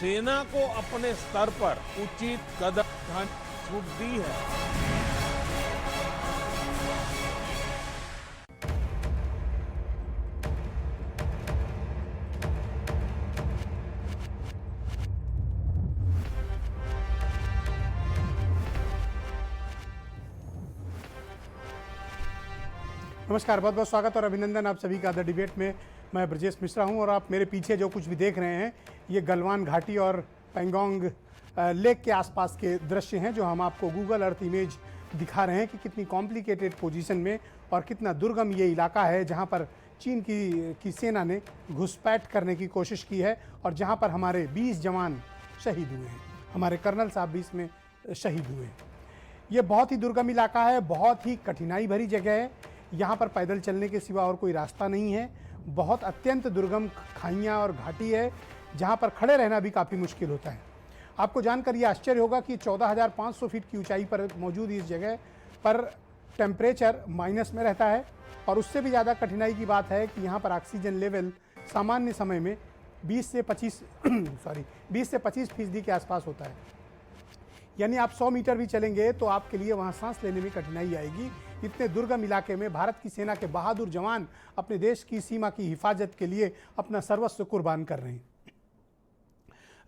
सेना को अपने स्तर पर उचित कदम उठाने की छूट दी है। नमस्कार, बहुत बहुत स्वागत और अभिनंदन आप सभी का द डिबेट में। मैं ब्रजेश मिश्रा हूं और आप मेरे पीछे जो कुछ भी देख रहे हैं ये गलवान घाटी और पैंगोंग लेक के आसपास के दृश्य हैं जो हम आपको गूगल अर्थ इमेज दिखा रहे हैं कि कितनी कॉम्प्लिकेटेड पोजीशन में और कितना दुर्गम ये इलाका है जहां पर चीन की सेना ने घुसपैठ करने की कोशिश की है और जहाँ पर हमारे 20 जवान शहीद हुए हैं, हमारे कर्नल साहब भी इसमें शहीद हुए हैं। ये बहुत ही दुर्गम इलाका है, बहुत ही कठिनाई भरी जगह है। यहाँ पर पैदल चलने के सिवा और कोई रास्ता नहीं है। बहुत अत्यंत दुर्गम खाइयाँ और घाटी है जहाँ पर खड़े रहना भी काफ़ी मुश्किल होता है। आपको जानकर ये आश्चर्य होगा कि 14,500 फीट की ऊंचाई पर मौजूद इस जगह पर टेम्परेचर माइनस में रहता है और उससे भी ज़्यादा कठिनाई की बात है कि यहाँ पर ऑक्सीजन लेवल सामान्य समय में 20 से 25% के आसपास होता है। यानी आप 100 मीटर भी चलेंगे तो आपके लिए वहाँ सांस लेने में कठिनाई आएगी। इतने दुर्गम इलाके में भारत की सेना के बहादुर जवान अपने देश की सीमा की हिफाजत के लिए अपना सर्वस्व कुर्बान कर रहे हैं।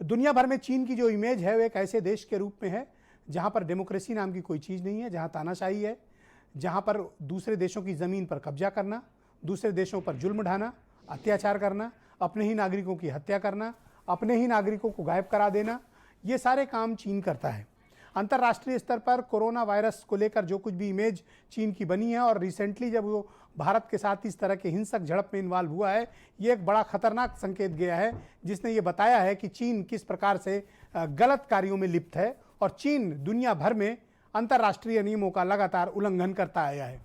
दुनिया भर में चीन की जो इमेज है वो एक ऐसे देश के रूप में है जहाँ पर डेमोक्रेसी नाम की कोई चीज़ नहीं है, जहाँ तानाशाही है, जहाँ पर दूसरे देशों की ज़मीन पर कब्जा करना, दूसरे देशों पर जुल्म ढाना, अत्याचार करना, अपने ही नागरिकों की हत्या करना, अपने ही नागरिकों को गायब करा देना, ये सारे काम चीन करता है। अंतर्राष्ट्रीय स्तर पर कोरोना वायरस को लेकर जो कुछ भी इमेज चीन की बनी है और रिसेंटली जब वो भारत के साथ इस तरह के हिंसक झड़प में इन्वॉल्व हुआ है, ये एक बड़ा खतरनाक संकेत गया है जिसने ये बताया है कि चीन किस प्रकार से गलत कार्यों में लिप्त है और चीन दुनिया भर में अंतर्राष्ट्रीय नियमों का लगातार उल्लंघन करता आया है।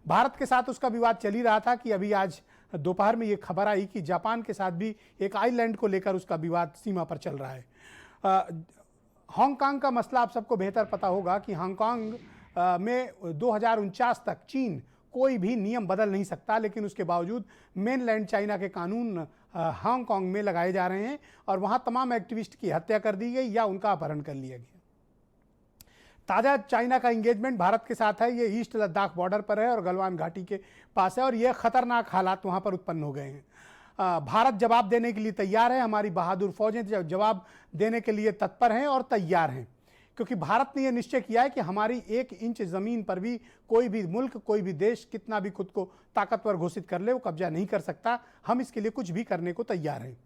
भारत के साथ उसका विवाद चल ही रहा था कि अभी आज दोपहर में ये खबर आई कि जापान के साथ भी एक आइलैंड को लेकर उसका विवाद सीमा पर चल रहा है। हांगकांग का मसला आप सबको बेहतर पता होगा कि हांगकांग में 2049 तक चीन कोई भी नियम बदल नहीं सकता, लेकिन उसके बावजूद मेनलैंड चाइना के कानून हांगकांग में लगाए जा रहे हैं और वहां तमाम एक्टिविस्ट की हत्या कर दी गई या उनका अपहरण कर लिया गया। ताज़ा चाइना का इंगेजमेंट भारत के साथ है, ये ईस्ट लद्दाख बॉर्डर पर है और गलवान घाटी के पास है और ये खतरनाक हालात वहाँ पर उत्पन्न हो गए हैं। भारत जवाब देने के लिए तैयार है, हमारी बहादुर फौजें जवाब देने के लिए तत्पर हैं और तैयार हैं, क्योंकि भारत ने यह निश्चय किया है कि हमारी 1 इंच ज़मीन पर भी कोई भी मुल्क, कोई भी देश कितना भी खुद को ताकतवर घोषित कर ले वो कब्जा नहीं कर सकता। हम इसके लिए कुछ भी करने को तैयार हैं।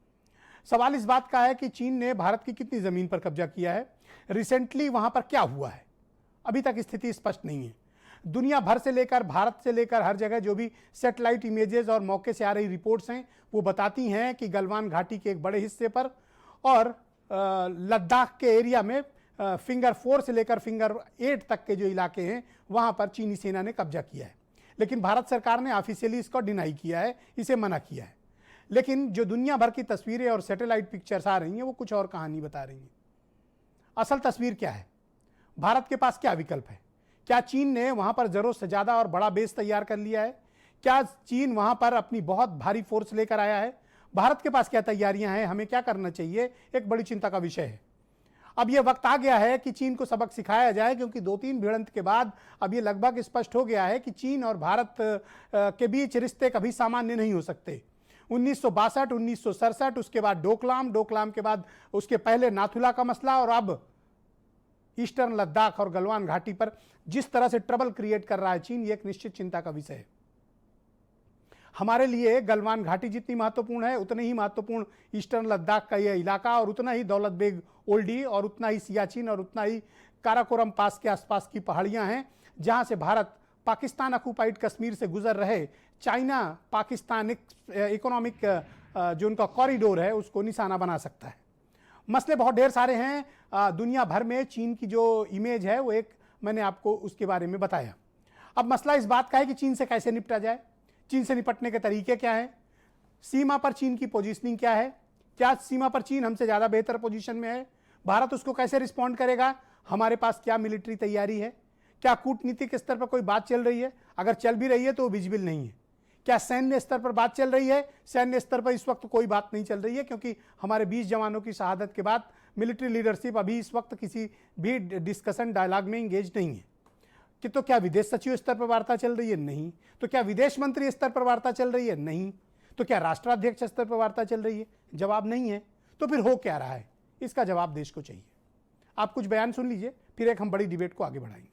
सवाल इस बात का है कि चीन ने भारत की कितनी ज़मीन पर कब्जा किया है, रिसेंटली वहाँ पर क्या हुआ है, अभी तक स्थिति स्पष्ट नहीं है। दुनिया भर से लेकर भारत से लेकर हर जगह जो भी सैटेलाइट इमेजेस और मौके से आ रही रिपोर्ट्स हैं वो बताती हैं कि गलवान घाटी के एक बड़े हिस्से पर और लद्दाख के एरिया में फिंगर 4 से लेकर फिंगर 8 तक के जो इलाके हैं वहाँ पर चीनी सेना ने कब्जा किया है। लेकिन भारत सरकार ने ऑफिशियली इसको डिनाई किया है, इसे मना किया है। लेकिन जो दुनिया भर की तस्वीरें और सैटेलाइट पिक्चर्स आ रही हैं वो कुछ और कहानी बता रही हैं। असल तस्वीर क्या है, भारत के पास क्या विकल्प है? क्या चीन ने वहां पर जरूरत से ज्यादा और बड़ा बेस तैयार कर लिया है? क्या चीन वहां पर अपनी बहुत भारी फोर्स लेकर आया है? भारत के पास क्या तैयारियां हैं? हमें क्या करना चाहिए? एक बड़ी चिंता का विषय है। अब यह वक्त आ गया है कि चीन को सबक सिखाया जाए, क्योंकि 2-3 भिड़ंत के बाद अब यह लगभग स्पष्ट हो गया है कि चीन और भारत के बीच रिश्ते कभी सामान्य नहीं हो सकते। 1962, 1967, उसके बाद डोकलाम के बाद उसके पहले नाथुला का मसला और अब ईस्टर्न लद्दाख और गलवान घाटी पर जिस तरह से ट्रबल क्रिएट कर रहा है चीन, ये एक निश्चित चिंता का विषय है। हमारे लिए गलवान घाटी जितनी महत्वपूर्ण है उतनी ही महत्वपूर्ण ईस्टर्न लद्दाख का यह इलाका और उतना ही दौलत बेग ओल्डी और उतना ही सियाचिन और उतना ही काराकोरम पास के आसपास की पहाड़ियां हैं जहां से भारत पाकिस्तान ऑक्युपाइड कश्मीर से गुजर रहे चाइना पाकिस्तान इकोनॉमिक जो उनका कॉरिडोर है उसको निशाना बना सकता है। मसले बहुत ढेर सारे हैं दुनिया भर में। चीन की जो इमेज है वो एक मैंने आपको उसके बारे में बताया। अब मसला इस बात का है कि चीन से कैसे निपटा जाए, चीन से निपटने के तरीके क्या हैं, सीमा पर चीन की पोजीशनिंग क्या है, क्या सीमा पर चीन हमसे ज़्यादा बेहतर पोजीशन में है, भारत उसको कैसे रिस्पॉन्ड करेगा, हमारे पास क्या मिलिट्री तैयारी है, क्या कूटनीतिक स्तर पर कोई बात चल रही है, अगर चल भी रही है तो वो विजिबल नहीं है, क्या सैन्य स्तर पर बात चल रही है? सैन्य स्तर पर इस वक्त कोई बात नहीं चल रही है, क्योंकि हमारे 20 जवानों की शहादत के बाद मिलिट्री लीडरशिप अभी इस वक्त किसी भी डिस्कशन डायलॉग में इंगेज नहीं है। कि तो क्या विदेश सचिव स्तर पर वार्ता चल रही है? नहीं। तो क्या विदेश मंत्री स्तर पर वार्ता चल रही है? नहीं। तो क्या राष्ट्राध्यक्ष स्तर पर वार्ता चल रही है? जवाब नहीं है। तो फिर हो क्या रहा है? इसका जवाब देश को चाहिए। आप कुछ बयान सुन लीजिए, फिर एक हम बड़ी डिबेट को आगे बढ़ाएंगे।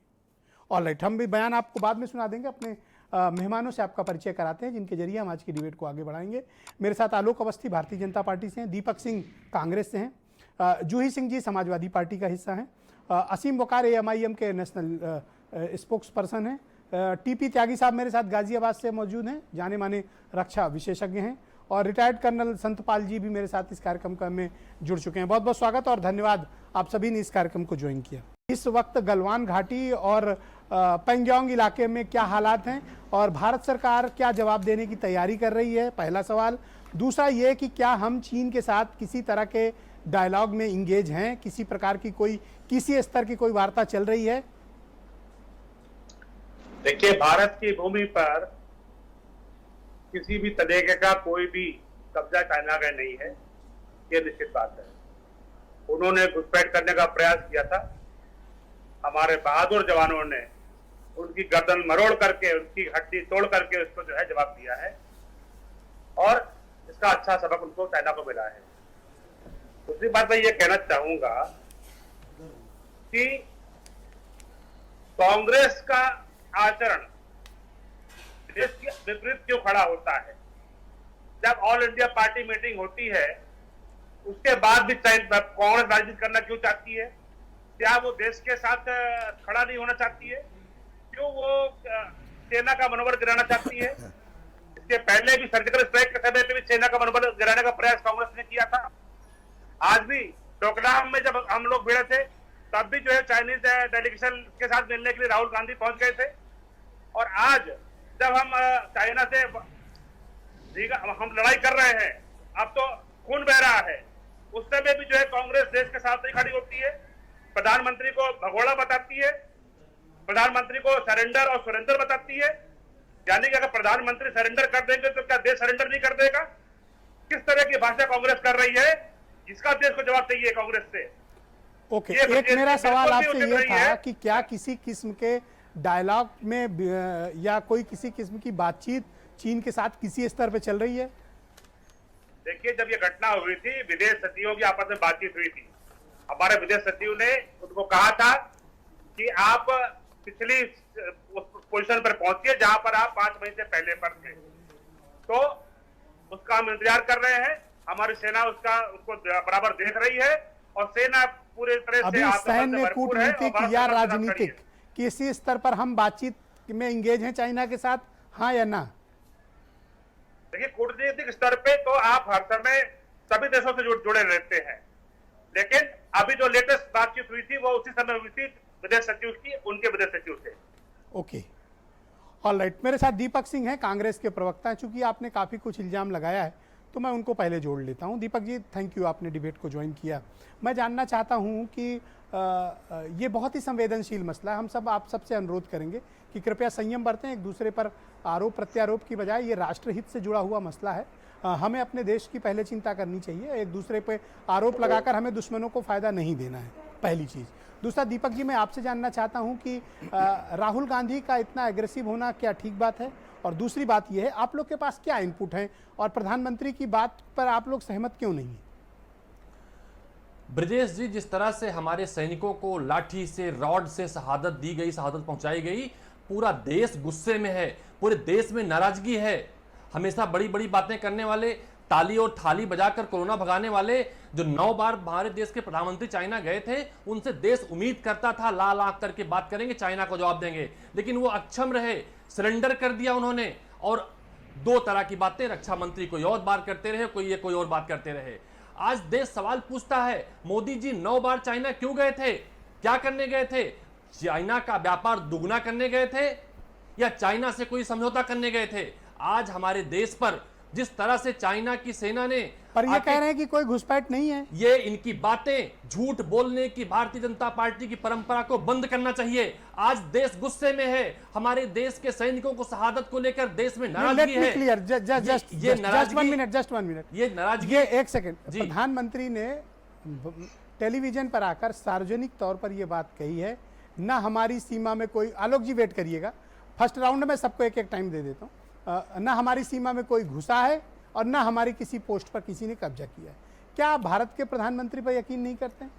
ऑलराइट, हम भी बयान आपको बाद में सुना देंगे। अपने मेहमानों से आपका परिचय कराते हैं जिनके जरिए हम आज की डिबेट को आगे बढ़ाएंगे। मेरे साथ आलोक अवस्थी भारतीय जनता पार्टी से हैं, दीपक सिंह कांग्रेस से हैं, जूही सिंह जी समाजवादी पार्टी का हिस्सा हैं, असीम वकार AMIM के नेशनल स्पोक्स पर्सन हैं, TP त्यागी साहब मेरे साथ गाजियाबाद से मौजूद हैं, जाने माने रक्षा विशेषज्ञ हैं, और रिटायर्ड कर्नल संतपाल जी भी मेरे साथ इस कार्यक्रम में जुड़ चुके हैं। बहुत बहुत स्वागत और धन्यवाद आप सभी ने इस कार्यक्रम को ज्वाइन किया। इस वक्त गलवान घाटी और पैंगोंग इलाके में क्या हालात हैं और भारत सरकार क्या जवाब देने की तैयारी कर रही है, पहला सवाल। दूसरा ये कि क्या हम चीन के साथ किसी तरह के डायलॉग में इंगेज हैं, किसी प्रकार की कोई किसी स्तर की कोई वार्ता चल रही है? देखिए, भारत की भूमि पर किसी भी तरीके का कोई भी कब्जा चाइना का नहीं है, ये निश्चित बात है। उन्होंने घुसपैठ करने का प्रयास किया था, हमारे बहादुर जवानों ने उनकी गर्दन मरोड़ करके, उनकी हड्डी तोड़ करके उसको जो है जवाब दिया है, और इसका अच्छा सबक उनको चाइना को मिला है। दूसरी बात मैं ये कहना चाहूंगा कि कांग्रेस का आचरण देश के विपरीत क्यों खड़ा होता है? जब ऑल इंडिया पार्टी मीटिंग होती है उसके बाद भी कांग्रेस राजनीति करना क्यों चाहती है? क्या वो देश के साथ खड़ा नहीं होना चाहती है? क्यों वो सेना का मनोबल गिराना चाहती है? इसके पहले भी सर्जिकल स्ट्राइक के समय पे भी सेना का मनोबल गिराने का प्रयास कांग्रेस ने किया था। आज भी डोकलाम में जब हम लोग भिड़े थे तब भी जो है चाइनीज डेलीगेशन के साथ मिलने के लिए राहुल गांधी पहुंच गए थे, और आज जब हम चाइना से हम लड़ाई कर रहे हैं, अब तो खून बह रहा है, उस समय भी जो है कांग्रेस देश के साथ नहीं खड़ी होती है, प्रधानमंत्री को भगोड़ा बताती है, प्रधानमंत्री को सरेंडर और सुरेंदर बताती है। यानी कि अगर प्रधानमंत्री सरेंडर कर देंगे तो क्या देश सरेंडर नहीं कर देगा? किस तरह की भाषा कांग्रेस कर रही है, इसका देश को जवाब चाहिए कांग्रेस से। ओके, एक मेरा सवाल आपसे ये था कि क्या किसी किस्म के डायलॉग में या कोई किसी किस्म की बातचीत चीन के साथ किसी स्तर पे चल रही है? देखिए, जब ये घटना हुई थी, विदेश सचिवों की आपस में बातचीत हुई थी। हमारे विदेश सचिव ने उनको कहा था कि आप पिछली पोजीशन पर पहुंचिए जहां पर आप 5 मई से पहले पर थे, तो उसका हम इंतजार कर रहे हैं। हमारी सेना उसको बराबर देख रही है, और सेना पूरे तरह अभी से सैन्य, कूटनीतिक या राजनीतिक किसी स्तर पर हम बातचीत में इंगेज हैं चाइना के साथ, हाँ या ना? देखिए, कूटनीतिक स्तर पे तो आप हर समय सभी देशों से जुड़े रहते हैं, लेकिन अभी जो लेटेस्ट बातचीत हुई थी वो उसी समय हुई थी विदेश सचिव की, उनके विदेश सचिव से। ओके, ऑलराइट, मेरे साथ दीपक सिंह हैं, कांग्रेस के प्रवक्ता हैं। चूंकि आपने काफी कुछ इल्जाम लगाया है तो मैं उनको पहले जोड़ लेता हूं। दीपक जी, थैंक यू, आपने डिबेट को ज्वाइन किया। मैं जानना चाहता हूं कि ये बहुत ही संवेदनशील मसला है। हम सब आप सबसे अनुरोध करेंगे कि कृपया संयम बरतें, एक दूसरे पर आरोप प्रत्यारोप की बजाय ये राष्ट्रहित से जुड़ा हुआ मसला है। हमें अपने देश की पहले चिंता करनी चाहिए, एक दूसरे पे आरोप लगाकर हमें दुश्मनों को फ़ायदा नहीं देना है, पहली चीज़। दूसरा, दीपक जी, मैं आपसे जानना चाहता हूं कि राहुल गांधी का इतना एग्रेसिव होना क्या ठीक बात है? और दूसरी बात यह है, आप लोग के पास क्या इनपुट है और प्रधानमंत्री की बात पर आप लोग सहमत क्यों नहीं हैं? ब्रजेश जी, जिस तरह से हमारे सैनिकों को लाठी से, रॉड से शहादत दी गई, शहादत पहुंचाई गई, पूरा देश गुस्से में है, पूरे देश में नाराजगी है। हमेशा बड़ी बड़ी बातें करने वाले, ताली और थाली बजाकर कोरोना भगाने वाले, जो 9 बार हमारे देश के प्रधानमंत्री चाइना गए थे, उनसे देश उम्मीद करता था लाल आंख करके बात करेंगे, चाइना को जवाब देंगे, लेकिन वो अक्षम रहे, सरेंडर कर दिया उन्होंने। और 2 तरह की बातें रक्षा मंत्री कोई और बात करते रहे, कोई और बात करते रहे। आज देश सवाल पूछता है, मोदी जी 9 बार चाइना क्यों गए थे? क्या करने गए थे? चाइना का व्यापार दुगना करने गए थे या चाइना से कोई समझौता करने गए थे? आज हमारे देश पर जिस तरह से चाइना की सेना ने पर ये आके- कह रहे हैं कि कोई घुसपैठ नहीं है। ये इनकी बातें, झूठ बोलने की भारतीय जनता पार्टी की परंपरा को बंद करना चाहिए। आज देश गुस्से में है, हमारे देश के सैनिकों को शहादत को लेकर देश में नाराजगी है। क्लियर जस्ट ये नाराजगी- जस्ट 1 मिनट, ये नाराजगी ये एक सेकंड। जी। प्रधानमंत्री ने टेलीविजन पर आकर सार्वजनिक तौर पर यह बात कही है, ना हमारी सीमा में कोई, आलोक जी वेट करिएगा, फर्स्ट राउंड में सबको एक एक टाइम दे देता हूँ, ना हमारी सीमा में कोई घुसा है और ना हमारी किसी पोस्ट पर किसी ने कब्जा किया है। क्या आप भारत के प्रधानमंत्री पर यकीन नहीं करते हैं?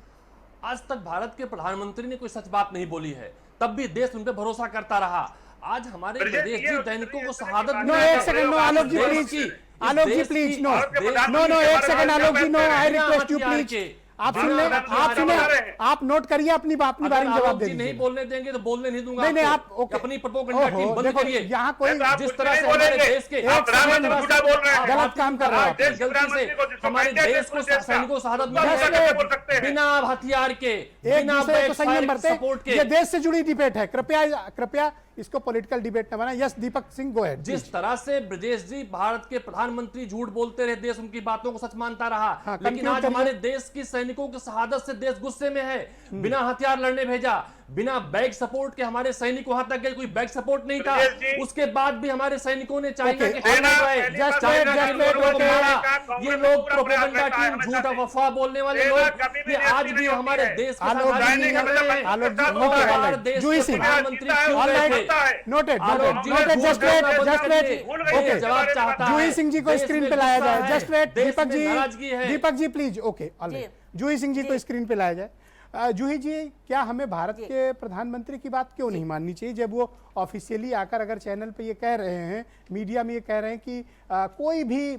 आज तक भारत के प्रधानमंत्री ने कोई सच बात नहीं बोली है, तब भी देश उन पर भरोसा करता रहा। आज हमारे प्रदेश जी दैनिकों को शहादत नो मिली है। एक सेकंड, नो आलोक जी देश प्लीज, की- आलोक जी देश प्लीज, की- नो देश- नो एक सेकंड आलोक जी, नो आई बिना रिक्वेस्ट यू हथियार प्लीज, के, आप सुन बिना ले, हथियार आप सुने, के। आप नोट करिए, अपनी बारी अगर में जवाब आलोक दे जी नहीं दीजिए। बोलने देंगे तो बोलने नहीं दूंगा। नहीं आप आपको। ओके, अपनी प्रोपेगेंडा टीम ओहो, बंद देखो, करिए। यहाँ कोई आप जिस कुछ तरह नहीं से हमारे बोलेंगे। देश के आप प्रधानमंत्री झूठा बोल रहे हैं। गलत काम कर रहे हैं आप। देश के गलती से प्रधानमंत्री को जिसको हमारे कहते हैं देश को देश का, सैनिकों को शहादत उसको मिली कैसे है बोल सकते हैं? बिना हथियार के, एक बिना दूसरे को संयम बरते, सपोर्ट के। ये देश से जुड़ी डिबेट है, कृपया इसको पॉलिटिकल डिबेट न बनाएं। Yes Deepak Singh go ahead. जिस तरह से ब्रजेश जी भारत के प्रधानमंत्री झूठ बोलते रहे, देश उनकी बातों को सच मानता रहा। हाँ, लेकिन conclude आज करिए। हमारे देश की सैनिकों की शहादत से देश गुस्से में है। बिना हथियार लड़ने भेजा, बिना बैग सपोर्ट के हमारे सैनिक वहां तक गए, कोई बैग सपोर्ट नहीं था। ब्रजेश जी, उसके बाद भी हमारे सैनिकों ने चाइना Okay, के हाथ में सेना गए, पहली just बार wait, चाइना के just wait, लोगों को okay. मारा। कांग्रेस ये का लोग पूरा प्रोपेगेंडा प्रयास रहता है टीम, हमेशा झूठ से। अफवाह बोलने वाले सेना लोग, कभी भी ये आज नियंत्रित भी नहीं हमारे होती है। देश के आलोक साथ जी, राजनीति कर रहे हैं। आलोक जी, वो okay, बार alright. देश जूही के सिंह, प्रधानमंत्री all क्यों right, गए थे? होता है। नोटेड आलोक जी नोटेड, झूठ जस्ट बोलना वेट, बंद जस्ट करिए। वेट, भूल गए ओके, थे। जवाब चाहता है। जूही सिंह जी को देश स्क्रीन में पे लाया गुस्सा जाए, है, जस्ट वेट, देश दीपक में जी, नाराजगी है। दीपक जी प्लीज, ओके ऑलराइट, जूही सिंह जी को स्क्रीन पे लाया जाए। जूही जी, क्या हमें भारत के प्रधानमंत्री की बात क्यों नहीं माननी चाहिए, जब वो ऑफिशियली आकर अगर चैनल पे ये कह रहे हैं, मीडिया में ये कह रहे हैं कि कोई भी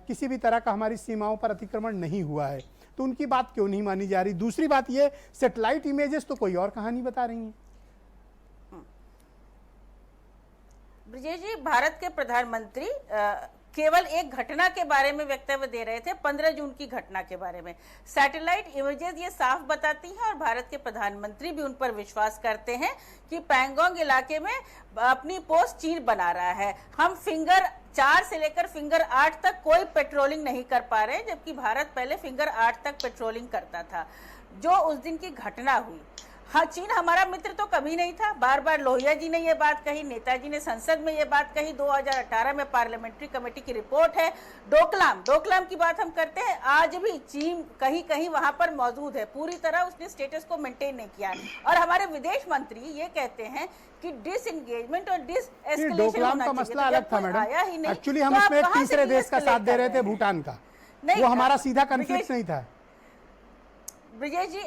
किसी भी तरह का हमारी सीमाओं पर अतिक्रमण नहीं हुआ है, तो उनकी बात क्यों नहीं मानी जा रही? दूसरी बात ये, सैटेलाइट इमेजेस तो कोई और कहानी बता रही हैं। ब्रजेश जी, भारत के प्रधानमंत्री केवल एक घटना के बारे में वक्तव्य दे रहे थे, 15 जून की घटना के बारे में। सैटेलाइट इमेजेस ये साफ बताती हैं और भारत के प्रधानमंत्री भी उन पर विश्वास करते हैं कि पैंगोंग इलाके में अपनी पोस्ट चीन बना रहा है। हम फिंगर 4 से लेकर फिंगर 8 तक कोई पेट्रोलिंग नहीं कर पा रहे, जबकि भारत पहले फिंगर 8 तक पेट्रोलिंग करता था। जो उस दिन की घटना हुई, हाँ, चीन हमारा मित्र तो कभी नहीं था। बार बार लोहिया जी ने ये बात कही, नेताजी ने संसद में ये बात कही, 2018 में पार्लियामेंट्री कमेटी की रिपोर्ट है। डोकलाम की बात हम करते हैं, आज भी चीन कहीं कहीं वहां पर मौजूद है, पूरी तरह उसने स्टेटस को मेंटेन नहीं किया। और हमारे विदेश मंत्री ये कहते हैं कि डिसएंगेजमेंट और डिसएस्केलेशन डोकलाम होना का चाहिए। मसला तो अलग जब था कोई मैडम, आया ही नहीं, एक्चुअली तो हम आप उसमें एक कहाँ से तीसरे देश का de-escalate साथ दे कर रहे थे, हैं? भूटान का। नहीं, वो हमारा सीधा ब्रिजेश- कन्फ्लिक्ट नहीं था। ब्रजेश जी,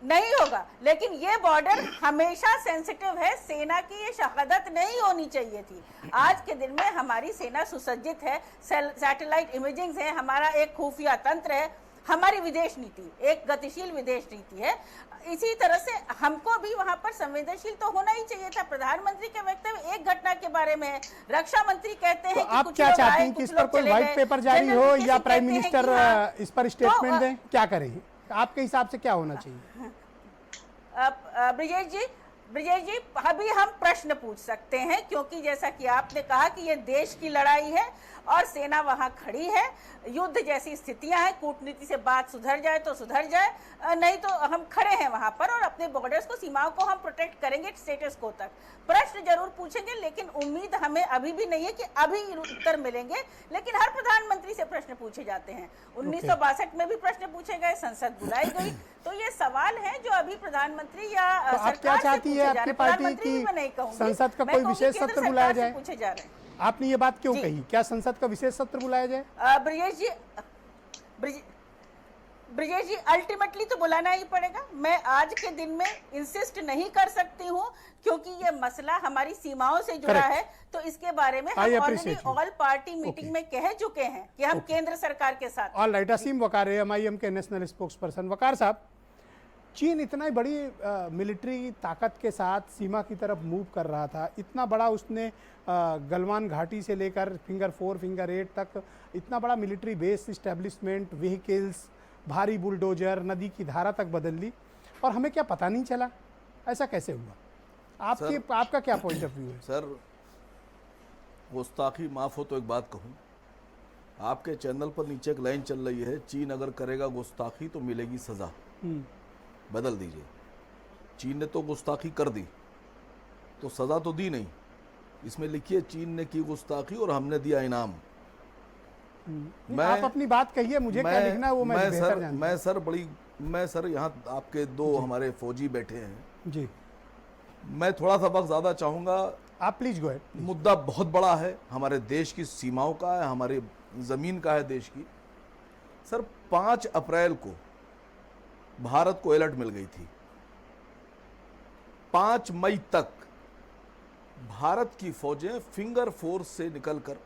नहीं होगा, लेकिन ये बॉर्डर हमेशा सेंसिटिव है। सेना की ये शहादत नहीं होनी चाहिए थी। आज के दिन में हमारी सेना सुसज्जित है, सैटेलाइट इमेजिंग है, हमारा एक खुफिया तंत्र है, हमारी विदेश नीति एक गतिशील विदेश नीति है। इसी तरह से हमको भी वहां पर संवेदनशील तो होना ही चाहिए था। प्रधानमंत्री के वक्तव्य एक घटना के बारे में है, रक्षा मंत्री कहते हैं तो कि आप कुछ क्या लोग चाहती आए, हैं कि कुछ इस पर लोग कोई चले व्हाइट गए। पेपर जारी जनरल हो वीके या सिंह प्राइम कहते हैं मिनिस्टर कि हाँ, इस पर स्टेटमेंट तो, दें, क्या करें? आपके हिसाब से क्या होना चाहिए? ब्रजेश जी, अभी हम प्रश्न पूछ सकते हैं, क्योंकि जैसा कि आपने कहा कि ये देश की लड़ाई है और सेना वहां खड़ी है। युद्ध जैसी स्थितियां हैं, कूटनीति से बात सुधर जाए तो सुधर जाए, नहीं तो हम खड़े हैं वहां पर और अपने बॉर्डर्स को, सीमाओं को हम प्रोटेक्ट करेंगे स्टेटस को तक। प्रश्न जरूर पूछेंगे, लेकिन उम्मीद हमें अभी भी नहीं है कि अभी उत्तर मिलेंगे। लेकिन हर प्रधानमंत्री से प्रश्न पूछे जाते हैं। 1962 में भी प्रश्न पूछे गए, संसद बुलाई गई। तो ये सवाल है जो अभी प्रधानमंत्री या तो आप क्या चाहती है आपकी पार्टी की संसद का कोई विशेष सत्र बुलाया जाए? पूछे जा रहे हैं। आपने ये बात क्यों कही? क्या संसद का विशेष सत्र बुलाया जाए? ब्रजेश जी, अल्टीमेटली तो बुलाना ही पड़ेगा। मैं आज के दिन में इंसिस्ट नहीं कर सकती हूँ, क्योंकि ये मसला हमारी सीमाओं से जुड़ा Correct. है। तो इसके बारे में हम ऑलरेडी ऑल पार्टी मीटिंग में कह चुके हैं कि हम केंद्र सरकार के साथ। ऑल राइट, असीम वकार है, MIM के नेशनल स्पोक्स पर्सन। वकार साहब, चीन इतना बड़ी मिलिट्री ताकत के साथ सीमा की तरफ मूव कर रहा था, इतना बड़ा उसने गलवान घाटी से लेकर फिंगर 4 फिंगर 8 तक इतना बड़ा मिलिट्री बेस इस्टेब्लिशमेंट, व्हीकल्स, भारी बुलडोजर, नदी की धारा तक बदल ली, और हमें क्या पता नहीं चला? ऐसा कैसे हुआ? आपका क्या पॉइंट ऑफ व्यू है? सर, गुस्ताखी माफ हो तो एक बात कहूं, आपके चैनल पर नीचे एक लाइन चल रही है, चीन अगर करेगा गुस्ताखी तो मिलेगी सजा। बदल दीजिए, चीन ने तो गुस्ताखी कर दी तो सजा तो दी नहीं, इसमें लिखिए चीन ने की गुस्ताखी और हमने दिया इनाम। आप अपनी बात कहिए, मुझे क्या लिखना है वो मैं बेहतर जानता हूं। मैं सर यहाँ आपके दो हमारे फौजी बैठे हैं जी, मैं थोड़ा सा वक्त ज्यादा चाहूंगा। आप प्लीज गो अहेड। मुद्दा बहुत बड़ा है, हमारे देश की सीमाओं का है, हमारी जमीन का है देश की। सर 5 अप्रैल को भारत को अलर्ट मिल गई थी, 5 मई तक भारत की फौजें फिंगर 4 से निकलकर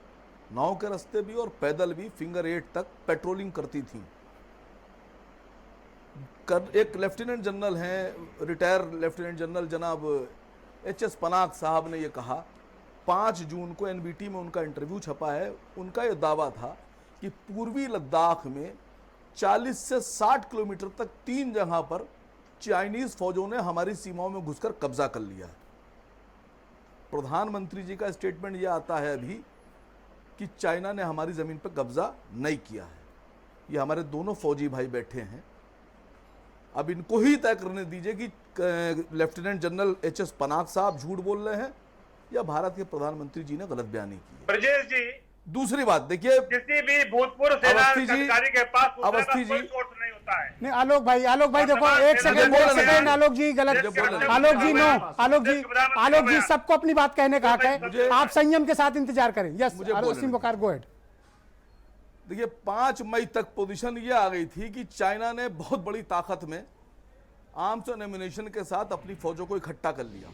नाव के रास्ते भी और पैदल भी फिंगर 8 तक पेट्रोलिंग करती थी। एक लेफ्टिनेंट जनरल हैं, रिटायर लेफ्टिनेंट जनरल जनाब एच.एस. पनाग साहब ने यह कहा, 5 जून को एनबीटी में उनका इंटरव्यू छपा है, उनका यह दावा था कि पूर्वी लद्दाख में 40 से 60 किलोमीटर तक 3 जगह पर चाइनीज फौजों ने हमारी सीमाओं में घुसकर कब्जा कर लिया। प्रधानमंत्री जी का स्टेटमेंट यह आता है अभी कि चाइना ने हमारी जमीन पर कब्जा नहीं किया है। ये हमारे दोनों फौजी भाई बैठे हैं, अब इनको ही तय करने दीजिए कि लेफ्टिनेंट जनरल एच.एस. पनाग साहब झूठ बोल रहे हैं या भारत के प्रधानमंत्री जी ने गलत बयानी की है। ब्रजेश जी, दूसरी बात देखिए, किसी भी भूतपूर्व सेना अधिकारी के पास अवस्थी जी, कोई सोर्स नहीं होता है। नहीं आलोक भाई देखो, एक सेकंड आलोक जी गलत, आलोक जी नो, आलोक जी सबको अपनी बात कहने का हक है, आप संयम के साथ इंतजार करें। यस असीम वकार, गो अहेड। देखिए 5 मई तक पोजीशन ये आ गई थी कि चाइना ने बहुत बड़ी ताकत में आर्म्स और एम्युनिशन के साथ अपनी फौजों को इकट्ठा कर लिया।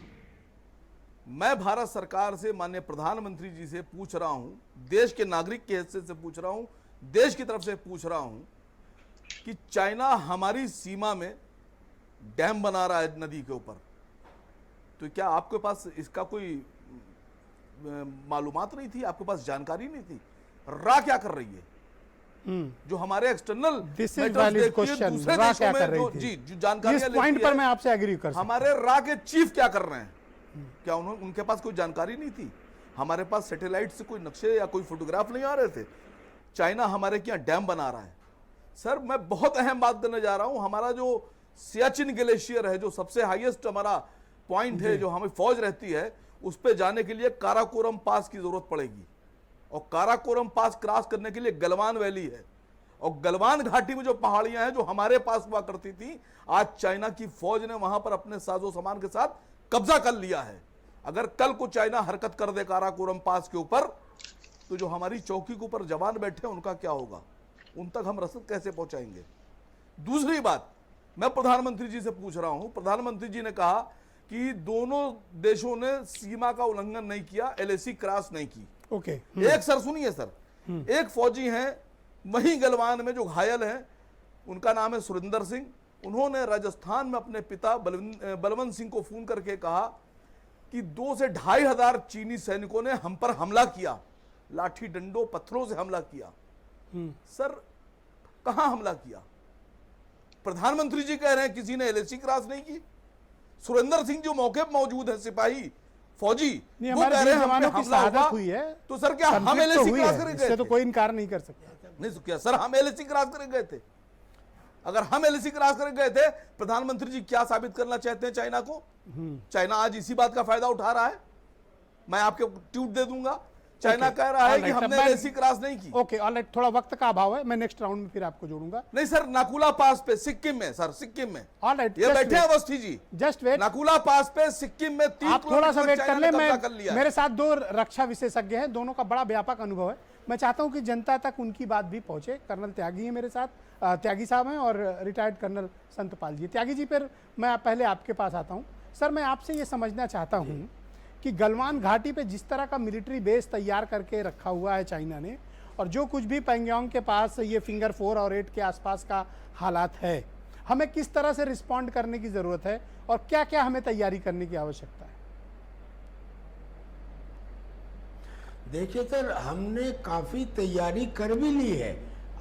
मैं भारत सरकार से, माननीय प्रधानमंत्री जी से पूछ रहा हूं, देश के नागरिक की हैसियत से पूछ रहा हूं, देश की तरफ से पूछ रहा हूं कि चाइना हमारी सीमा में डैम बना रहा है नदी के ऊपर, तो क्या आपके पास इसका कोई मालूमात नहीं थी, आपके पास जानकारी नहीं थी? रा क्या कर रही है? जो हमारे external this is valid question, रा क्या कर रही थी? जी, जो जानकारी इस पॉइंट पर मैं आपसे एग्री कर सकता हूं। हमारे रा के चीफ क्या कर रहे हैं? क्या उनके पास कोई जानकारी नहीं थी? हमारे पास सैटेलाइट से कोई नक्शे या कोई फोटोग्राफ नहीं आ रहे थे? चाइना हमारे यहाँ डैम बना रहा है। सर मैं बहुत अहम बात करने जा रहा हूं, हमारा जो सियाचिन ग्लेशियर है, जो सबसे हाईएस्ट हमारा पॉइंट है, जो हमें फौज रहती है, उस पर जाने के लिए काराकोरम पास की जरूरत पड़ेगी, और काराकोरम पास क्रॉस करने के लिए गलवान वैली है, और गलवान घाटी में जो पहाड़ियां हैं जो हमारे पास हुआ करती थी, आज चाइना की फौज ने वहां पर अपने साजो सामान के साथ कब्जा कर लिया है। अगर कल को चाइना हरकत कर दे काराकोरम पास के ऊपर, तो जो हमारी चौकी के ऊपर जवान बैठे उनका क्या होगा? उन तक हम रसद कैसे पहुंचाएंगे? दूसरी बात मैं प्रधानमंत्री जी से पूछ रहा हूं, प्रधानमंत्री जी ने कहा कि दोनों देशों ने सीमा का उल्लंघन नहीं किया, एलएसी क्रॉस नहीं की। ओके एक सर सुनिए सर, एक फौजी हैं वहीं गलवान में जो घायल हैं, उनका नाम है सुरेंद्र सिंह। उन्होंने राजस्थान में अपने पिता बलवंत सिंह को फोन करके कहा कि 2 से 2,500 हजार चीनी सैनिकों ने हम पर हमला किया, लाठी डंडों पत्थरों से हमला किया। सर कहां हमला किया? प्रधानमंत्री जी कह रहे हैं किसी ने एलएसी क्रॉस नहीं की। सुरेंद्र सिंह जो मौके पर मौजूद है, सिपाही फौजी, वो कह रहे हैं जवानों की शहादत हुई है, तो सर क्या हम एलएसी क्रॉस कर गए? तो कोई इनकार नहीं कर सकता। नहीं तो क्या सर हम एलएसी क्रॉस कर गए थे? अगर हम एलएसी क्रॉस कर गए थे, प्रधानमंत्री जी क्या साबित करना चाहते हैं चाइना को? चाइना आज इसी बात का फायदा उठा रहा है। मैं आपके ट्वीट दे दूंगा, चाइना कह रहा है कि हमने एलएसी क्रॉस नहीं की। ओके ऑलराइट, थोड़ा वक्त का अभाव है, मैं नेक्स्ट राउंड में फिर आपको जोड़ूंगा। नहीं सर, नाकुला पास पे सिक्किम में, सर सिक्किम में ऑलराइट, ये बैठे हैं अवस्थी जी, जस्ट वेट, नाकुला पास पे सिक्किम में 3 आप थोड़ा सा वेट कर ले। मैं मेरे साथ 2 रक्षा विशेषज्ञ हैं, दोनों का बड़ा व्यापक अनुभव है। मैं चाहता हूं कि जनता तक उनकी बात भी पहुंचे। कर्नल त्यागी है मेरे साथ, त्यागी साहब हैं, और रिटायर्ड कर्नल संतपाल जी। त्यागी जी, फिर मैं पहले आपके पास आता हूं। सर मैं आपसे ये समझना चाहता हूं कि गलवान घाटी पे जिस तरह का मिलिट्री बेस तैयार करके रखा हुआ है चाइना ने, और जो कुछ भी पैंगोंग के पास ये फिंगर 4 और 8 के आसपास का हालात है, हमें किस तरह से रिस्पॉन्ड करने की ज़रूरत है और क्या क्या हमें तैयारी करने की आवश्यकता है? देखिए सर, हमने काफ़ी तैयारी कर भी ली है।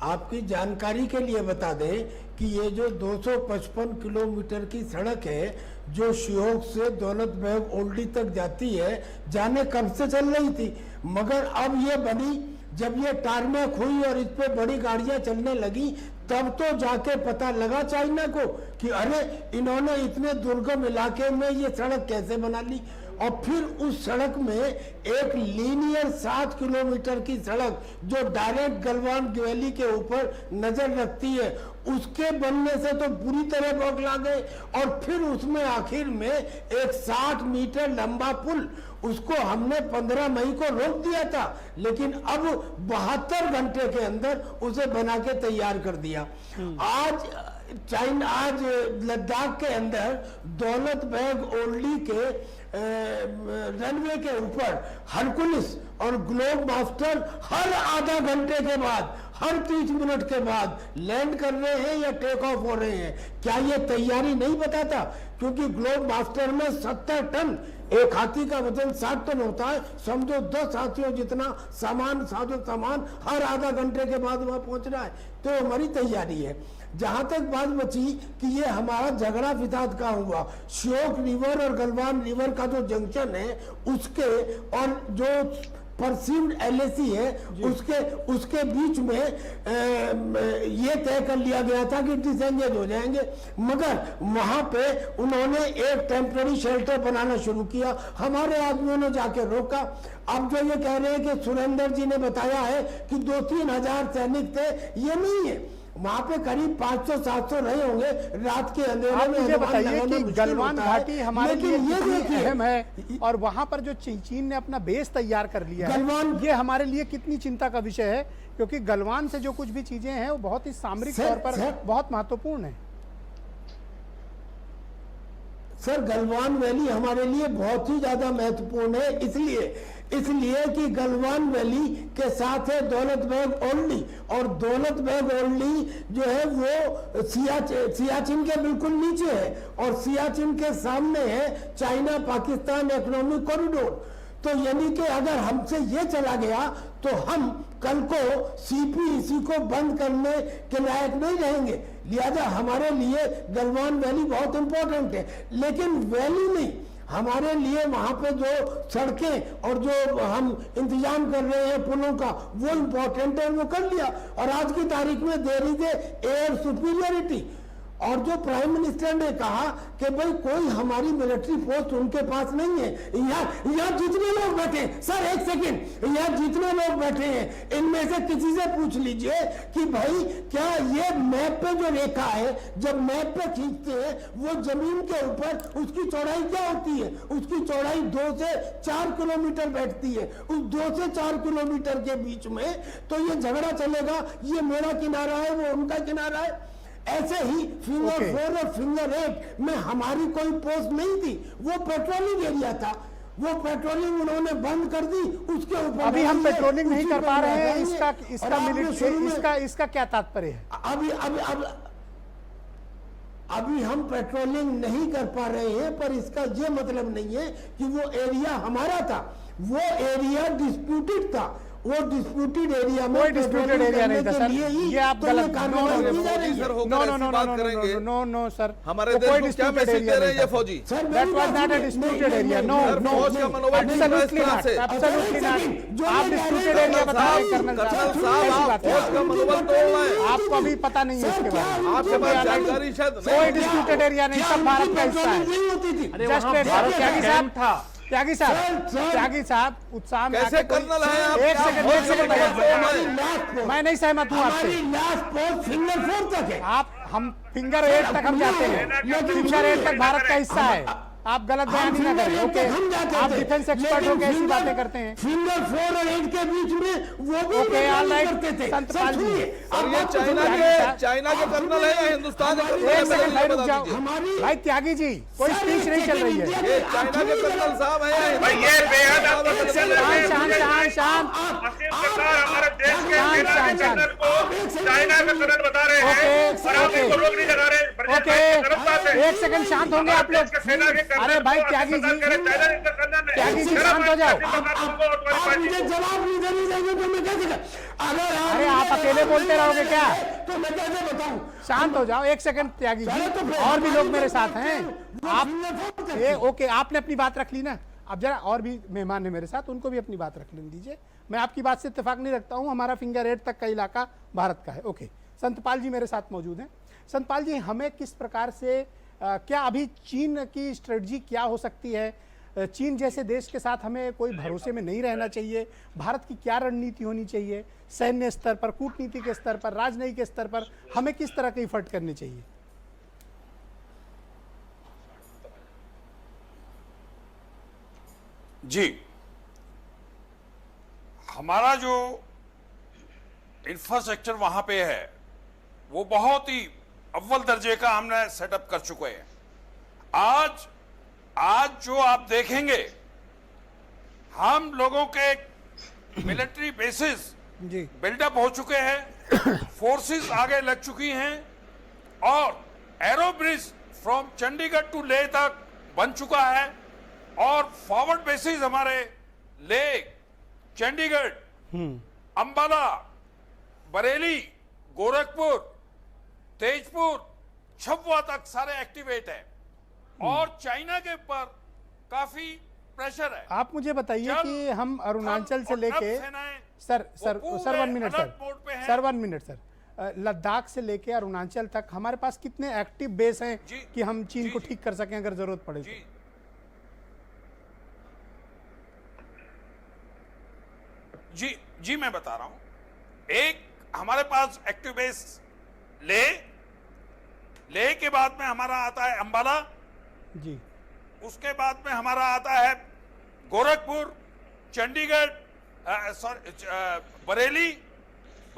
आपकी जानकारी के लिए बता दें कि ये जो 255 किलोमीटर की सड़क है जो शिहोक से दौलत बेग ओल्डी तक जाती है, जाने कब से चल रही थी, मगर अब ये बनी जब ये टारमेक हुई और इस पे बड़ी गाड़ियां चलने लगी, तब तो जाके पता लगा चाइना को कि अरे इन्होंने इतने दुर्गम इलाके में ये सड़क कैसे बना ली। और फिर उस सड़क में एक लीनियर 7 किलोमीटर की सड़क जो डायरेक्ट गलवान वैली के ऊपर नजर रखती है, उसके बनने से तो पूरी तरह बौखला गए। और फिर उसमें आखिर में एक 60 मीटर लंबा पुल, उसको हमने 15 मई को रोक दिया था, लेकिन अब 72 घंटे के अंदर उसे बना के तैयार कर दिया। आज लद्दाख के अंदर दौलत बेग ओल्डी के रनवे के ऊपर हरकुलिस और ग्लोब मास्टर हर आधा घंटे के बाद, हर 30 मिनट के बाद लैंड कर रहे हैं या टेक ऑफ हो रहे हैं। क्या ये तैयारी नहीं बताता? क्योंकि ग्लोब मास्टर में 70 टन, एक हाथी का वजन 60 टन होता है, समझो 10 हाथियों जितना सामान, साजो सामान हर आधा घंटे के बाद वहां पहुंच रहा है। तो हमारी तैयारी है। जहां तक बात बची कि ये हमारा झगड़ा फिसाद का हुआ, श्योक रिवर और गलवान रिवर का जो जंक्शन है उसके और जो परसीव्ड एलएसी है उसके बीच में ये तय कर लिया गया था कि डिसएंगेज हो जाएंगे, मगर वहां पे उन्होंने एक टेम्पररी शेल्टर बनाना शुरू किया। हमारे आदमियों ने जाके रोका। अब जो ये कह रहे हैं कि सुरेंद्र जी ने बताया है कि 2-3 हजार सैनिक थे, ये नहीं है। वहां पे करीब 500-700 रहे होंगे रात के अंधेरे में। मुझे बताइए कि गलवान घाटी हमारे लिए कितनी अहम है, और वहां पर जो चीन ने अपना बेस तैयार कर लिया है, ये हमारे लिए कितनी चिंता का विषय है? क्योंकि गलवान से जो कुछ भी चीजें हैं वो बहुत ही सामरिक तौर पर बहुत महत्वपूर्ण है। सर, गलवान वैली हमारे लिए बहुत ही ज्यादा महत्वपूर्ण है, इसलिए कि गलवान वैली के साथ है दौलत बेग ओल्डी, और दौलत बेग ओल्डी जो है वो सियाचिन के बिल्कुल नीचे है, और सियाचिन के सामने है चाइना पाकिस्तान इकोनॉमिक कॉरिडोर। तो यानी कि अगर हमसे ये चला गया तो हम कल को सीपीईसी को बंद करने के लायक नहीं रहेंगे। लिहाजा हमारे लिए गलवान वैली बहुत इंपॉर्टेंट है, लेकिन वैली नहीं, हमारे लिए वहां पे जो सड़कें और जो हम इंतजाम कर रहे हैं पुलों का, वो इंपॉर्टेंट है, वो कर लिया। और आज की तारीख में देर इज एयर सुपीरियरिटी। और जो प्राइम मिनिस्टर ने कहा कि भाई कोई हमारी मिलिट्री पोस्ट उनके पास नहीं है, यहाँ जितने लोग बैठे, सर एक सेकंड, यहाँ जितने लोग बैठे हैं इनमें से किसी से पूछ लीजिए कि भाई क्या ये मैप पे जो रेखा है, जब मैप पे खींचते हैं वो जमीन के ऊपर उसकी चौड़ाई क्या होती है? उसकी चौड़ाई 2 से 4 किलोमीटर बैठती है। उस 2 से 4 किलोमीटर के बीच में तो ये झगड़ा चलेगा, ये मेरा किनारा है, वो उनका किनारा है। ऐसे ही फिंगर 4 और फिंगर 8 में हमारी कोई पोस्ट नहीं थी, वो पेट्रोलिंग एरिया था, वो पेट्रोलिंग उन्होंने बंद कर दी। उसके ऊपर अभी हम पेट्रोलिंग नहीं कर पा रहे हैं, इसका क्या तात्पर्य है? अभी हम पेट्रोलिंग नहीं कर पा रहे हैं, पर इसका ये मतलब नहीं है कि वो एरिया हमारा था, वो एरिया डिस्प्यूटेड था। वो डिस्प्यूटेड एरिया में कोई डिस्प्यूटेड एरिया नहीं था सर, ये आप गलत नो सर, हमारे देश को क्या मैसेज दे रहे हैं ये फौजी? That was not a disputed area. No, absolutely not. आप डिस्प्यूटेड एरिया बताएं कर्नल साहब, आपको अभी पता नहीं है इसके बारे में, आपके पास जानकारी शायद कोई डिस्प्यूटेड एरिया नहीं, सब भारत का हिस्सा है। जस्ट त्यागी साहब उत्साह में कैसे कर्नल है आप? एक सेकंड, मैं नहीं सहमत हूँ आपसे। फिंगर 4 तक है, हम फिंगर 8 तक हम जाते हैं, फिंगर 8 तक भारत का हिस्सा है। आप गलत बयानी ना करें, ओके? आप डिफेंस एक्सपर्ट हो, कैसी बातें करते हैं? फिंगर 4 और 8 के बीच में वो भी करते थे। संतपाल जी, और ये चाइना के कर्नल है या हिंदुस्तान के कर्नल? एक सेकंड भाई, रुक जाओ भाई। त्यागी जी, कोई स्पीच नहीं चल रही है। ये चाइना के कर्नल साहब है, ये बेहद शांत असली सरकार हमारे देश के शांत, सेना के शांत, कर्नल को चाइना का कर्नल बता रहे हैं और आप इनको रोक नहीं लगा रहे। ब्रजेश भाई की गलत बात है। एक सेकंड शांत होंगे आप लोग। सेना के कर्नल अरे भाई को त्यागी असली जी, सरकार करे, चाइना के कर्नल ने। त्यागी जी, शर्म शांत हो जाओ। आप मुझे जवाब नहीं देने देंगे तो मैं कैसे अगर अरे आप अकेले बोलते रहोगे क्या? तो मैं कैसे बताऊं? शांत हो जाओ एक सेकंड त्यागी जी, और भी लोग मेरे साथ हैं। आप ओके, आपने अपनी बात रख ली ना, अब जरा और भी मेहमान है मेरे साथ, उनको भी अपनी बात रख लेने दीजिए। मैं आपकी बात से इत्तेफाक नहीं रखता हूं, हमारा फिंगर 8 तक का इलाका भारत का है। ओके, संतपाल जी मेरे साथ मौजूद हैं। संतपाल जी, हमें किस प्रकार से क्या अभी चीन की स्ट्रेटजी क्या हो सकती है? चीन जैसे देश के साथ हमें कोई भरोसे में नहीं रहना चाहिए। भारत की क्या रणनीति होनी चाहिए? सैन्य स्तर पर, कूटनीति के स्तर पर, राजनीति के स्तर पर हमें किस तरह के इफर्ट करने चाहिए? जी, हमारा जो इंफ्रास्ट्रक्चर वहां पे है वो बहुत ही अव्वल दर्जे का हमने सेटअप कर चुके हैं। आज जो आप देखेंगे, हम लोगों के मिलिट्री बेसिस जी, बिल्डअप हो चुके हैं, फोर्सेस आगे लग चुकी हैं और aero bridge from Chandigarh to Leh तक बन चुका है और फॉरवर्ड बेसिस हमारे लेह, चंडीगढ़, अंबाला, बरेली, गोरखपुर, तेजपुर, छब्बा तक सारे एक्टिवेट हैं और चाइना के ऊपर काफी प्रेशर है। आप मुझे बताइए कि हम अरुणाचल से लेके sir 1 minute sir 1 minute sir, Ladakh से लेके अरुणाचल तक हमारे पास कितने एक्टिव बेस हैं कि हम चीन को ठीक कर सकें अगर जरूरत पड़े तो? जी मैं बता रहा हूं। एक हमारे पास एक्टिव बेस लेह के बाद में हमारा आता है अंबाला जी, उसके बाद में हमारा आता है गोरखपुर, चंडीगढ़,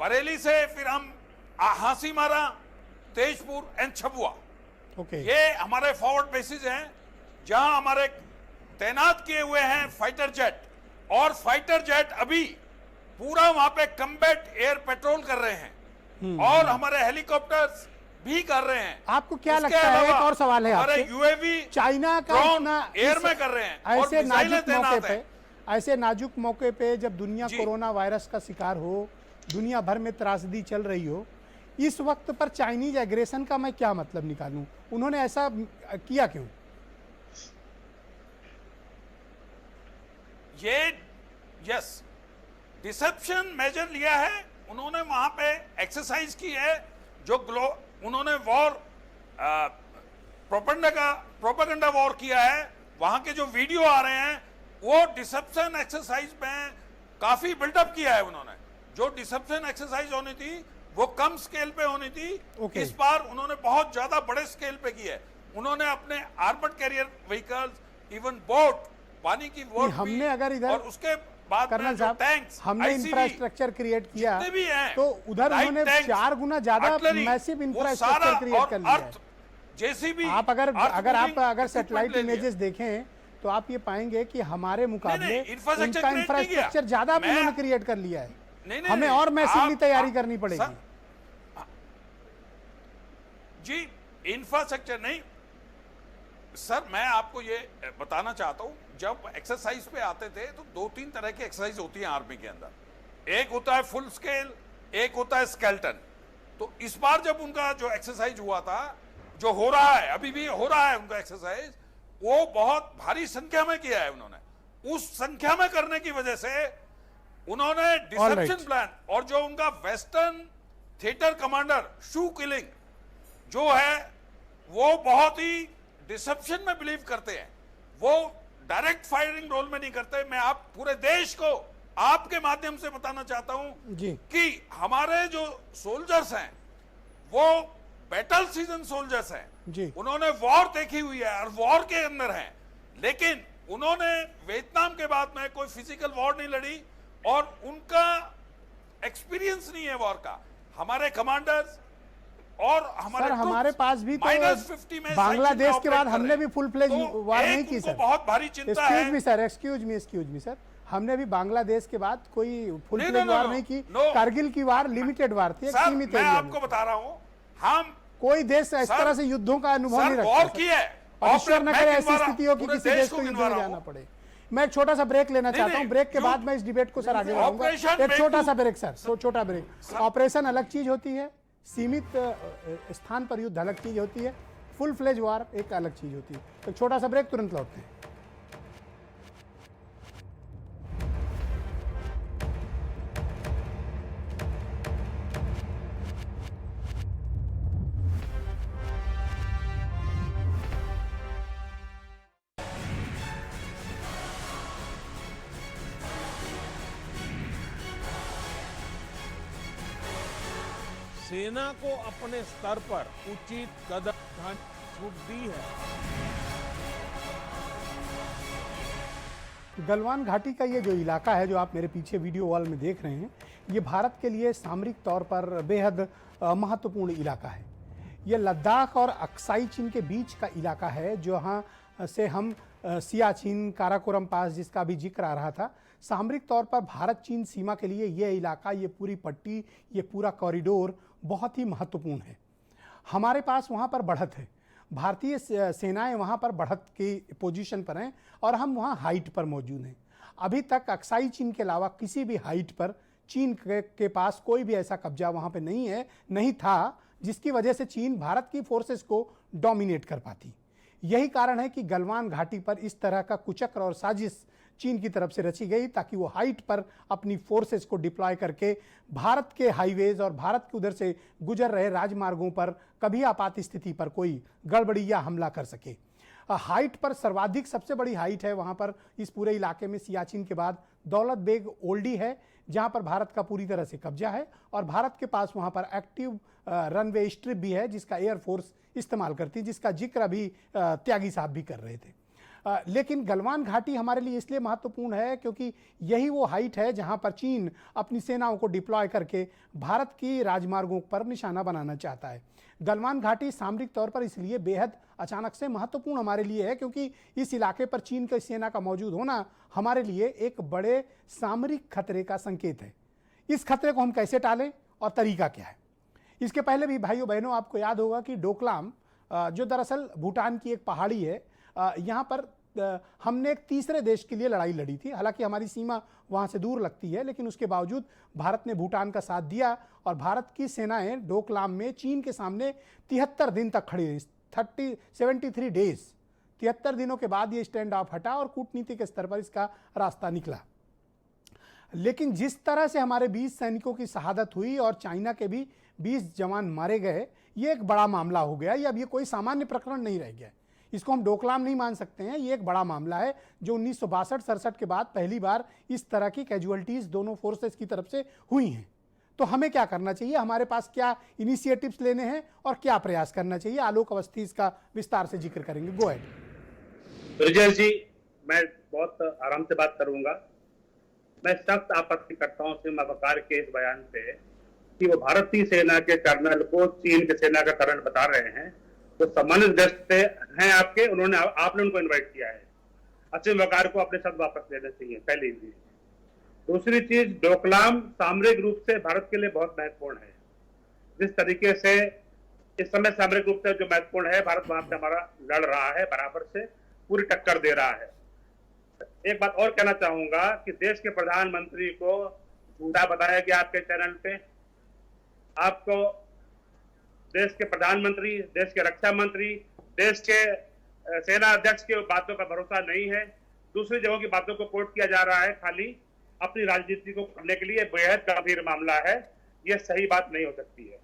बरेली से फिर हम हासीमारा, तेजपुर एंड छबुआ। ओके, ये हमारे फॉरवर्ड बेसिस हैं जहां हमारे तैनात किए हुए हैं फाइटर जेट, और फाइटर जेट अभी पूरा वहां पे कम्बैट एयर पेट्रोल कर रहे हैं और हमारे हेलीकॉप्टर्स भी कर रहे हैं। आपको क्या लगता है, एक और सवाल है हमारे आपसे, यूएवी चाइना का इतना एयर में कर रहे हैं और ऐसे मिसाइलें नाजुक मौके तैनात पे, हैं। ऐसे नाजुक मौके पे जब दुनिया जी। कोरोना वायरस का शिकार हो, दुनिया भर में त्रासदी चल रही हो, इस वक्त पर चाइनीज एग्रेशन का मैं क्या मतलब निकालूं? उन्होंने ऐसा किया क्यों? ये यस डिसेप्शन मेजर लिया है उन्होंने, वहां पे एक्सरसाइज की है जो उन्होंने वॉर प्रोपेगेंडा वॉर किया है। वहां के जो वीडियो आ रहे हैं वो डिसेप्शन एक्सरसाइज में काफी बिल्डअप किया है उन्होंने। जो डिसेप्शन एक्सरसाइज होनी थी वो कम स्केल पे होनी थी, इस बार उन्होंने बहुत ज्यादा बड़े स्केल पे की है। उन्होंने अपने armoured carrier vehicles, even boat, पानी की बोट हमने अगर इधर और उसके बाद कर्नल साहब टैंक्स, हमने इंफ्रास्ट्रक्चर क्रिएट किया जितने भी हैं, तो उधर उन्होंने 4 गुना ज्यादा artillery, मैसिव वो इंफ्रास्ट्रक्चर सारा क्रिएट और कर लिया है। अर्थ जेसीबी, आप अगर सैटेलाइट ले लिया। इमेजेस देखें तो आप ये पाएंगे कि हमारे मुकाबले नहीं, infrastructure उनका create नहीं किया। इंफ्रास्ट्रक्चर ज्यादा मैं- उन्होंने क्रिएट कर लिया है। नहीं, हमें और मैसिवली आप- तैयारी आप- करनी पड़ेगी। जी, इंफ्रास्ट्रक्चर नहीं सर, मैं आपको ये बताना चाहता हूं, जब एक्सरसाइज पे आते थे तो 2-3 तरह की एक्सरसाइज होती है आर्मी के अंदर। एक होता है फुल स्केल, एक होता है स्केलेटन। तो इस बार जब उनका जो एक्सरसाइज हुआ था, जो हो रहा है अभी भी हो रहा है उनका एक्सरसाइज, वो बहुत भारी संख्या में किया है उन्होंने। उस संख्या में करने की वजह से उन्होंने डिसेप्शन प्लान, और जो उनका वेस्टर्न थिएटर कमांडर शू किलिंग जो है वो बहुत ही डिसेप्शन में बिलीव करते हैं, वो डायरेक्ट फायरिंग रोल में नहीं करते। मैं आप पूरे देश को आपके माध्यम से बताना चाहता हूं जी। कि हमारे जो सोल्जर्स हैं वो बैटल सीजन सोल्जर्स हैं जी। उन्होंने वॉर देखी हुई है और वॉर के अंदर हैं, लेकिन उन्होंने वियतनाम के बाद में कोई फिजिकल वॉर नहीं लड़ी और उनका एक्सपीरियंस नहीं है वॉर का। हमारे कमांडर्स और हमारे सर हमारे पास भी तो -50 में बांग्लादेश के बाद हमने भी फुल फ्लेज वार नहीं की उनको सर। बहुत भारी चिंता है। एक्सक्यूज मी सर, हमने भी बांग्लादेश के बाद कोई फुल नहीं, फ्लेज नो, वार नो, नहीं की। नो। कारगिल की वार लिमिटेड वार थी, एक सर सीमित मैं एरिया में। आपको बता रहा हूं, हम कोई देश इस सर- तरह से युद्धों का अनुभव सर नहीं वॉर रखता की सर। है, और ईश्वर न मैं करे गिनवा ऐसी रहा स्थिति हूं, हो कि पूरे किसी देश देश को को युद्ध गिनवा में रहा जाना हूं। पड़े। मैं एक छोटा सा ब्रेक लेना नहीं, चाहता हूं, नहीं, ब्रेक के क्यों? बाद मैं इस डिबेट को सर आगे बढ़ाऊंगा। ऑपरेशन एक छोटा ब्रेक सा ब्रेक सर, छोटा ब्रेक। ऑपरेशन अलग चीज होती है, सीमित स्थान पर युद्ध अलग चीज होती है, फुल फ्लेज वार एक अलग चीज होती है। तो छोटा सा ब्रेक, तुरंत लौटते हैं। सेना को अपने स्तर पर उचित कदम उठाने की छूट दी है। गलवान घाटी का ये जो इलाका है, जो आप मेरे पीछे वीडियो वॉल में देख रहे हैं, ये भारत के लिए सामरिक तौर पर बेहद महत्वपूर्ण इलाका है। ये लद्दाख और अक्साई चीन के बीच का इलाका है, जहाँ से हम सियाचिन, काराकोरम पास जिसका भी जिक्र आ रहा था, सामरिक तौर पर भारत चीन सीमा के लिए ये इलाका, ये पूरी पट्टी, ये पूरा कॉरिडोर बहुत ही महत्वपूर्ण है। हमारे पास वहाँ पर बढ़त है, भारतीय सेनाएं वहाँ पर बढ़त की पोजीशन पर हैं और हम वहाँ हाइट पर मौजूद हैं। अभी तक अक्साई चीन के अलावा किसी भी हाइट पर चीन के पास कोई भी ऐसा कब्जा वहाँ पे नहीं है, नहीं था, जिसकी वजह से चीन भारत की फोर्सेस को डोमिनेट कर पाती। यही कारण है कि गलवान घाटी पर इस तरह का कुचक्र और साजिश चीन की तरफ से रची गई, ताकि वो हाइट पर अपनी फोर्सेस को डिप्लॉय करके भारत के हाईवेज और भारत के उधर से गुजर रहे राजमार्गों पर कभी आपात स्थिति पर कोई गड़बड़ी या हमला कर सके। हाइट पर सर्वाधिक सबसे बड़ी हाइट है वहाँ पर इस पूरे इलाके में सियाचिन के बाद दौलत बेग ओल्डी है, जहाँ पर भारत का पूरी तरह से कब्जा है और भारत के पास वहाँ पर एक्टिव रनवे स्ट्रिप भी है, जिसका एयरफोर्स इस्तेमाल करती है, जिसका जिक्र अभी त्यागी साहब भी कर रहे थे। लेकिन गलवान घाटी हमारे लिए इसलिए महत्वपूर्ण है क्योंकि यही वो हाइट है जहां पर चीन अपनी सेनाओं को डिप्लॉय करके भारत की राजमार्गों पर निशाना बनाना चाहता है। गलवान घाटी सामरिक तौर पर इसलिए बेहद अचानक से महत्वपूर्ण हमारे लिए है क्योंकि इस इलाके पर चीन की सेना का मौजूद होना हमारे लिए एक बड़े सामरिक खतरे का संकेत है। इस खतरे को हम कैसे टालें और तरीका क्या है? इसके पहले भी भाइयों बहनों, आपको याद होगा कि डोकलाम जो दरअसल भूटान की एक पहाड़ी है, यहाँ पर हमने एक तीसरे देश के लिए लड़ाई लड़ी थी। हालांकि हमारी सीमा वहाँ से दूर लगती है, लेकिन उसके बावजूद भारत ने भूटान का साथ दिया और भारत की सेनाएं डोकलाम में चीन के सामने 73 दिन तक खड़ी रही। 73 डेज, 73 दिनों के बाद ये स्टैंड ऑफ हटा और कूटनीतिक स्तर पर इसका रास्ता निकला। लेकिन जिस तरह से हमारे 20 सैनिकों की शहादत हुई और चाइना के भी 20 जवान मारे गए, ये एक बड़ा मामला हो गया। ये अब ये कोई सामान्य प्रकरण नहीं रह गया। इसको हम डोकलाम नहीं मान सकते हैं। ये एक बड़ा मामला है जो 1962-67 के बाद पहली बार इस तरह की कैजुअलिटीज दोनों फोर्सेस की तरफ से हुई हैं। तो हमें क्या करना चाहिए, हमारे पास क्या इनिशिएटिव्स लेने हैं और क्या प्रयास करना चाहिए? आलोक अवस्थी इसका विस्तार से जिक्र करेंगे। Go ahead. ब्रजेश जी, मैं बहुत आराम से बात करूंगा। मैं सख्त आपत्ति करता हूं सीमा बकार के इस बयान पे कि वो भारतीय सेना के कर्नल को चीन के सेना का कर्नल बता रहे हैं। तो सम्मानित गेस्ट हैं आपके, आपने उनको इनवाइट किया है। असीम वकार को अपने शब्द वापस लेने चाहिए, पहली चीज। दूसरी चीज, डोकलाम सामरिक रूप से भारत के लिए बहुत महत्वपूर्ण है। जिस तरीके से इस समय सामरिक रूप से जो महत्वपूर्ण है, भारत वहां से हमारा लड़ रहा है, बराबर से पूरी टक्कर दे रहा है। एक बात और कहना चाहूंगा कि देश के प्रधानमंत्री को झूठा बताया गया आपके चैनल पे। आपको देश के प्रधानमंत्री, देश के रक्षा मंत्री, देश के सेना अध्यक्ष की बातों का भरोसा नहीं है। दूसरी जगहों की बातों को कोट किया जा रहा है खाली अपनी राजनीति को करने के लिए। बेहद गंभीर मामला है, यह सही बात नहीं हो सकती है।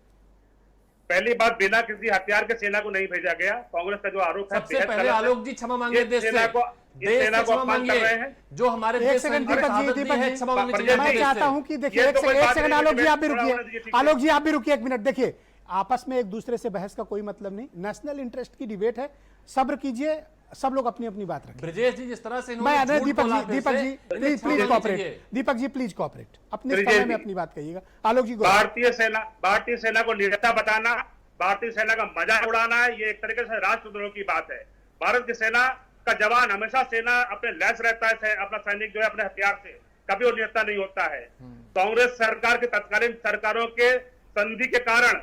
पहली बात, बिना किसी हथियार के सेना को नहीं भेजा गया। कांग्रेस का जो आरोप है, सबसे पहले आलोक जी क्षमा मांगे देश से, सेना को अपमान कर रहे हैं। जो हमारे एक सेकंड दीपक जी, क्षमा मांगनी चाहिए। मैं चाहता हूं कि देखिए एक सेकंड आलोक जी आप भी रुकिए। आलोक जी आप भी रुकिए 1 मिनट। देखिए, आपस में एक दूसरे से बहस का कोई मतलब नहीं। नेशनल इंटरेस्ट की डिबेट है, सब्र कीजिए, सब लोग अपनी अपनी बात रखें। ब्रजेश जी जिस तरह से Deepak ji please cooperate. Deepak ji please cooperate, अपने समय में अपनी बात कहिएगा। आलोक जी, भारतीय सेना को निर्दयता बताना, भारतीय सेना का मजाक उड़ाना है, ये एक तरीके से राष्ट्रद्रोह की बात है। भारत की सेना का जवान हमेशा सेना अपने लैस रहता है, अपना सैनिक जो है अपने हथियार से, कभी वो निहत्था नहीं होता है। कांग्रेस सरकार के तत्कालीन सरकारों के संधि के कारण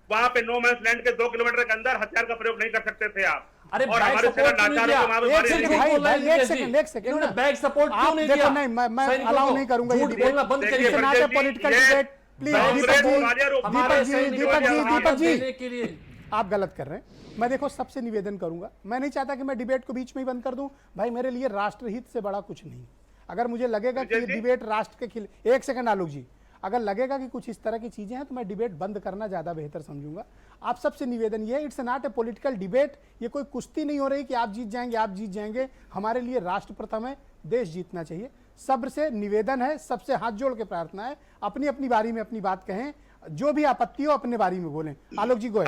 वहां पे नो मैंस लैंड के 2 किलोमीटर के अंदर हथियार का प्रयोग नहीं कर सकते थे आप। अरे और बैक हमारी सेना सपोर्ट क्यों नहीं लाचारों को वहां पे दिया? मारी एक नहीं सेकंड गई। बोल रहे हैं एक विजय सेकंड, जी। एक सेकंड इन्होंने ना। बैक सपोर्ट क्यों आप नहीं देखो, दिया? नहीं, मैं सैनिकों अलाउ को नहीं करूंगा ये झूठ डिबेट। बोलना बंद देखिए, करिए। इट्स नॉट ए पॉलिटिकल ये डिबेट। प्लीज कांग्रेस दीपक जी, वालिया रूप हमारे दीपक जी, सैनिकों दीपक को जी, शहादत दीपक जी, देने के लिए आप गलत कर रहे हैं। मैं देखो सबसे निवेदन करूंगा, मैं नहीं चाहता कि मैं डिबेट को बीच में ही बंद कर दूं। भाई मेरे लिए राष्ट्रहित से बड़ा कुछ नहीं। अगर मुझे लगेगा कि ये डिबेट राष्ट्र के खिलाफ, एक सेकंड आलोक जी, अगर लगेगा कि कुछ इस तरह की चीजें हैं तो मैं डिबेट बंद करना ज्यादा बेहतर समझूंगा। आप सबसे निवेदन ये है, it's not a political debate. ये कोई कुश्ती नहीं हो रही कि आप जीत जाएंगे, आप जीत जाएंगे। हमारे लिए राष्ट्र प्रथम है, देश जीतना चाहिए। सब्र से निवेदन है, सबसे हाथ जोड़ के प्रार्थना है, अपनी अपनी बारी में अपनी बात कहें, जो भी आपत्ति हो अपने बारी में बोलें। आलोक जी गोयल।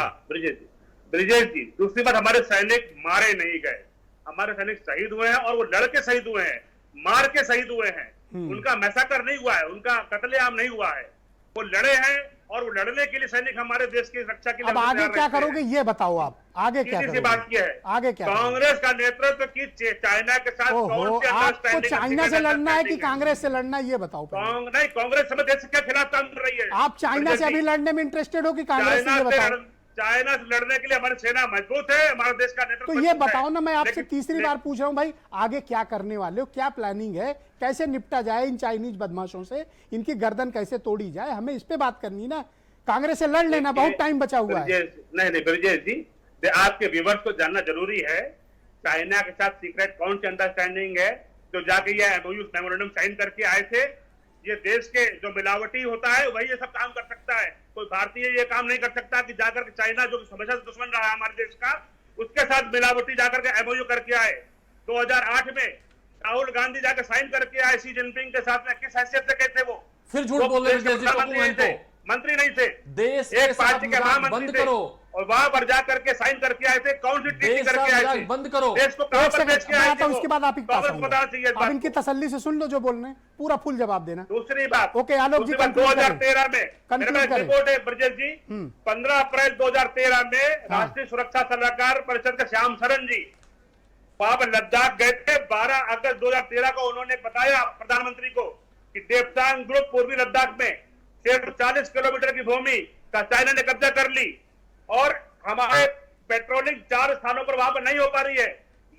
ब्रिजेश जी, दूसरी बात, हमारे सैनिक मारे नहीं गए, हमारे सैनिक शहीद हुए हैं और वो लड़के शहीद हुए हैं, मार के शहीद हुए हैं। उनका मैसाकर नहीं हुआ है, उनका कत्लेआम नहीं हुआ है, वो लड़े हैं और वो लड़ने के लिए सैनिक हमारे देश की रक्षा के लिए अब आगे क्या करोगे ये बताओ, आप आगे क्या सीधी सी करोगे? बात की है, आगे क्या कांग्रेस का नेतृत्व की चाइना के साथ ओहो, कौन सी आपको अंडरस्टैंडिंग चाइना से लड़ना है कि कांग्रेस से लड़ना है ये बताओ पहले। नहीं, कांग्रेस समय देश के खिलाफ काम कर रही है। आप चाइना से अभी लड़ने में इंटरेस्टेड हो कि कांग्रेस से, ये बताओ। चाइना से लड़ने के लिए हमारी सेना मजबूत है, हमारा देश का नेतृत्व तो ये मजबूत है। बताओ ना, मैं आपसे लेकिन- तीसरी बार पूछ रहा हूं भाई, आगे क्या करने वाले हो, क्या प्लानिंग है, कैसे निपटा जाए इन चाइनीज बदमाशों से, इनकी गर्दन कैसे तोड़ी जाए, हमें इस पे बात करनी ना। कांग्रेस से लड़ लेना, बहुत टाइम बचा हुआ है। नहीं ब्रजेश जी, आपके व्यूवर्स को जानना जरूरी है, चाइना के साथ सीक्रेट कौन सी अंडरस्टैंडिंग है जो जाके ये एमओयू मेमोरेंडम साइन करके आए थे। ये देश के जो मिलावटी होता है वही ये सब काम कर सकता है, कोई भारतीय ये काम नहीं कर सकता कि जाकर के चाइना जो हमेशा से दुश्मन रहा है हमारे देश का, उसके साथ मिलावटी जाकर के एमओयू करके आए। 2008 में राहुल गांधी जाकर साइन करके आए शी जिनपिंग के साथ में, किस हैसियत से गए थे वो? फिर झूठ बोल रहे हैं प्रधानमंत्री मंत्री नहीं थे, देश एक के साथ पार्टी के मजाक महामंत्री बंद थे करो। और वहां पर जाकर के साइन करके आए थे। कौन सी ट्रीटी देश का करके आए मजाक थे? बंद करो। देश को कहां एक पर सेकंड बेच के मैं आए आता थे हूं, वो? उसके बाद आप ही के पास कांग्रेस को आऊंगा। बताना चाहिए इस आप बात इनकी को। तसल्ली से सुन लो जो बोल रहे हैं, पूरा फुल जवाब देना। दूसरी बात, ओके, आलोक जी, दूसरी बात, conclude करें। 2013 में Conclude मेरे पास करें। रिपोर्ट है ब्रजेश जी, 15 अप्रैल 2013 में राष्ट्रीय सुरक्षा सलाहकार परिषद के श्याम सरन जी वहां पर लद्दाख गए थे। 12 अगस्त 2013 को उन्होंने बताया प्रधानमंत्री को कि देवतांग ग्रुप पूर्वी लद्दाख में 140 किलोमीटर की भूमि का चाइना ने कब्जा कर ली और हमारे पेट्रोलिंग 4 स्थानों पर वहां पर नहीं हो पा रही है।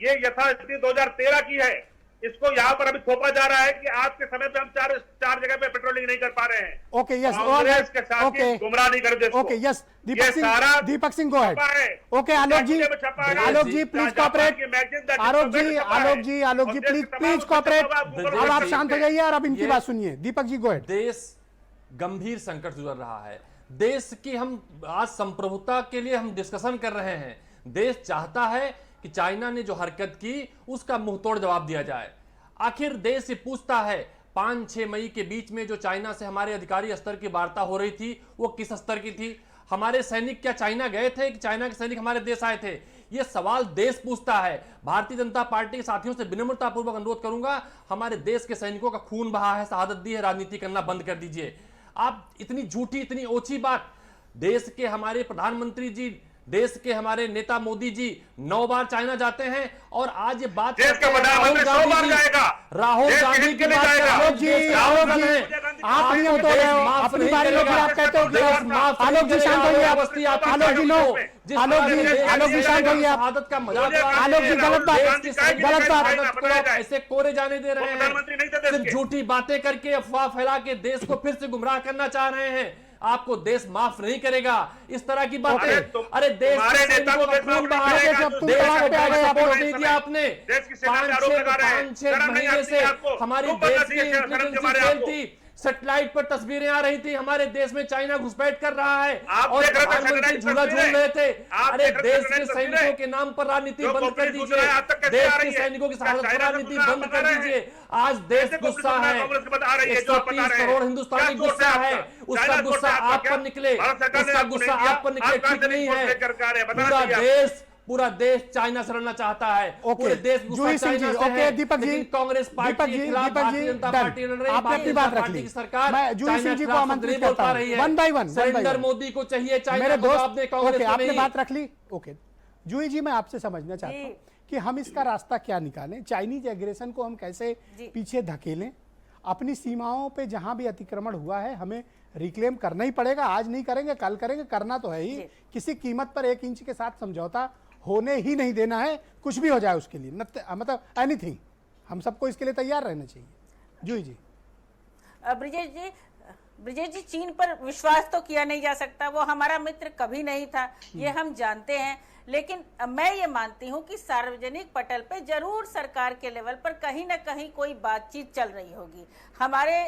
ये यथास्थिति 2013 की है, इसको यहाँ पर अभी थोपा जा रहा है कि आज के समय पे हम चार जगह पे पेट्रोलिंग नहीं कर पा रहे हैं। ओके, यस, कांग्रेस के साथ ओके, ही गुमराह नहीं कर दे इसको। ओके, यस, ये दीपक सिंह गो अहेड। छपा है। ओके, आलोक जी, छपा है। आलोक जी प्लीज जापान कॉपरेट। की मैगजीन दैट आलोक जी, छपा है। आलोक जी, आलोक जी और देश प्लीज के प्लीज तमाम कॉपरेट। बच्चों को अब आप गूगल शांत हो जाइए और अब इनकी ये- बात सुनिए। Deepak ji go ahead. देश गंभीर संकट से गुजर रहा है। देश की हम आज संप्रभुता के लिए हम डिस्कशन कर रहे हैं। देश चाहता है कि चाइना ने जो हरकत की उसका मुंहतोड़ जवाब दिया जाए। आखिर देश से पूछता है 5-6 मई के बीच में जो चाइना से हमारे अधिकारी स्तर की वार्ता हो रही थी वो किस स्तर की थी? हमारे सैनिक क्या चाइना गए थे कि चाइना के सैनिक हमारे देश आए थे? ये सवाल देश पूछता है। भारतीय जनता पार्टी के साथियों से विनम्रतापूर्वक अनुरोध करूंगा, हमारे देश के सैनिकों का खून बहा है, शहादत दी है, राजनीति करना बंद कर दीजिए। आप इतनी झूठी, इतनी ओछी बात, देश के हमारे प्रधानमंत्री जी, देश के हमारे नेता मोदी जी 9 बार चाइना जाते हैं और आज ये बात देश का प्रधानमंत्री 100 बार जाएगा। राहुल देश के गांधी हित की के लिए बात कर जाएगा। रहे हैं। आलोक जी, देश का आलोक आंदोलन जी, है। आप नहीं होते रहे हो, माफ अपनी नहीं बारी में फिर करेगा। आप कहते हो कि देश आप- माफ नहीं आलोक जी करेगा। शांत होइए आप। अवस्थी आप- आलोक जी नो, जिस आलोक जी, तरह आलोक जी शांत होइए आप। शहादत का मजाक उड़ा रहे आलोक जी, हैं। गलत बात, देश के सैनिक गलत बात। शहादत को आप ऐसे कोरे जाने दे रहे वो हैं। प्रधानमंत्री नहीं थे देश सिर्फ के। झूठी बातें करके, अफवाह फैला के देश को फिर से गुमराह करना चाह रहे हैं। आपको देश माफ नहीं करेगा इस तरह की बातें। अरे देश तुम्हारे के नेता सैनिकों को का देश माफ खून नहीं बहा है। करेगा। जब तुम देश तलाक को पे आ गए, सपोर्ट आप नहीं दिया आपने। देश की सेना पे आरोप लगा रहे हैं। 5-6 शर्म नहीं महीने आती से है आपको? हमारी क्यों देश पता की नहीं है शर्म इंटेलिजेंस तुम्हारे सेल आपको? थी, सैटेलाइट पर तस्वीरें आ रही थी, हमारे देश में चाइना घुसपैठ कर रहा है आप और देख रहे थे प्रधानमंत्री सैटेलाइट झूला झूल तस्वीरें? रहे थे। आप अरे देख रहे थे देश के सैटेलाइट सैनिकों तस्वीरें? के नाम पर राजनीति जो बंद कर कॉपरेट दीजिए। सूचना आज तक कैसे देश आ के रही है? सैनिकों की शहादत पर चाइना से राजनीति सूचना बंद बता कर रहे हैं। दीजिए। आज देश कैसे गुस्सा कॉपरेट है, कांग्रेस को बता रही है जो आप बता 130 रहे हैं? करोड़ हिंदुस्तानी क्या सोच गुस्सा है है। आपका? उसका चाइना गुस्सा सोच है आपका आप पर क्या? निकले, भारत सरकार ने उसका आपको गुस्सा नहीं दिया। आप पर निकले, आप कहां ठीक से नहीं रिपोर्ट है। लेकर के आ रहे हैं? बताना पूरा चाहिए आपको। देश पूरा देश चाइना से लड़ना चाहता है, पूरे देश गुस्सा जूही सिंह जी, चाइना से ओके, है, दीपक जी, लेकिन कांग्रेस पार्टी दीपक के जी, खिलाफ दीपक जी, भारतीय जनता डन। पार्टी लड़ रही है, आपने भारतीय अपनी बात जनता रख पार्टी ली। की सरकार मैं जूही चाइना सिंह के जी को खिलाफ आमंत्रित नहीं बोल करता पा हूं। रही है। One by one, Narendra Modi को चाहिए चाइना मेरे को, दोस्त, आपने कांग्रेस ओके, को आपने नहीं। बात रख ली, ओके। जूही जी, मैं आपसे समझना चाहता जी। हूँ कि हम इसका रास्ता क्या निकालें, चाइनीज एग्रेशन को हम कैसे जी। पीछे धकेलें, अपनी सीमाओं पे जहां भी अतिक्रमण हुआ है हमें रिक्लेम करना ही पड़ेगा। आज नहीं करेंगे, कल करेंगे, करना तो है ही। जी। किसी कीमत पर 1 इंच के साथ समझौता होने ही नहीं देना है, कुछ भी हो जाए उसके लिए, मतलब एनीथिंग। हम सबको इसके लिए तैयार रहना चाहिए। जूही जी, ब्रिजेश जी, चीन पर विश्वास तो किया नहीं जा सकता, वो हमारा मित्र कभी नहीं था, ये हम जानते हैं। लेकिन मैं ये मानती हूँ कि सार्वजनिक पटल पे जरूर सरकार के लेवल पर कहीं ना कहीं कोई बातचीत चल रही होगी। हमारे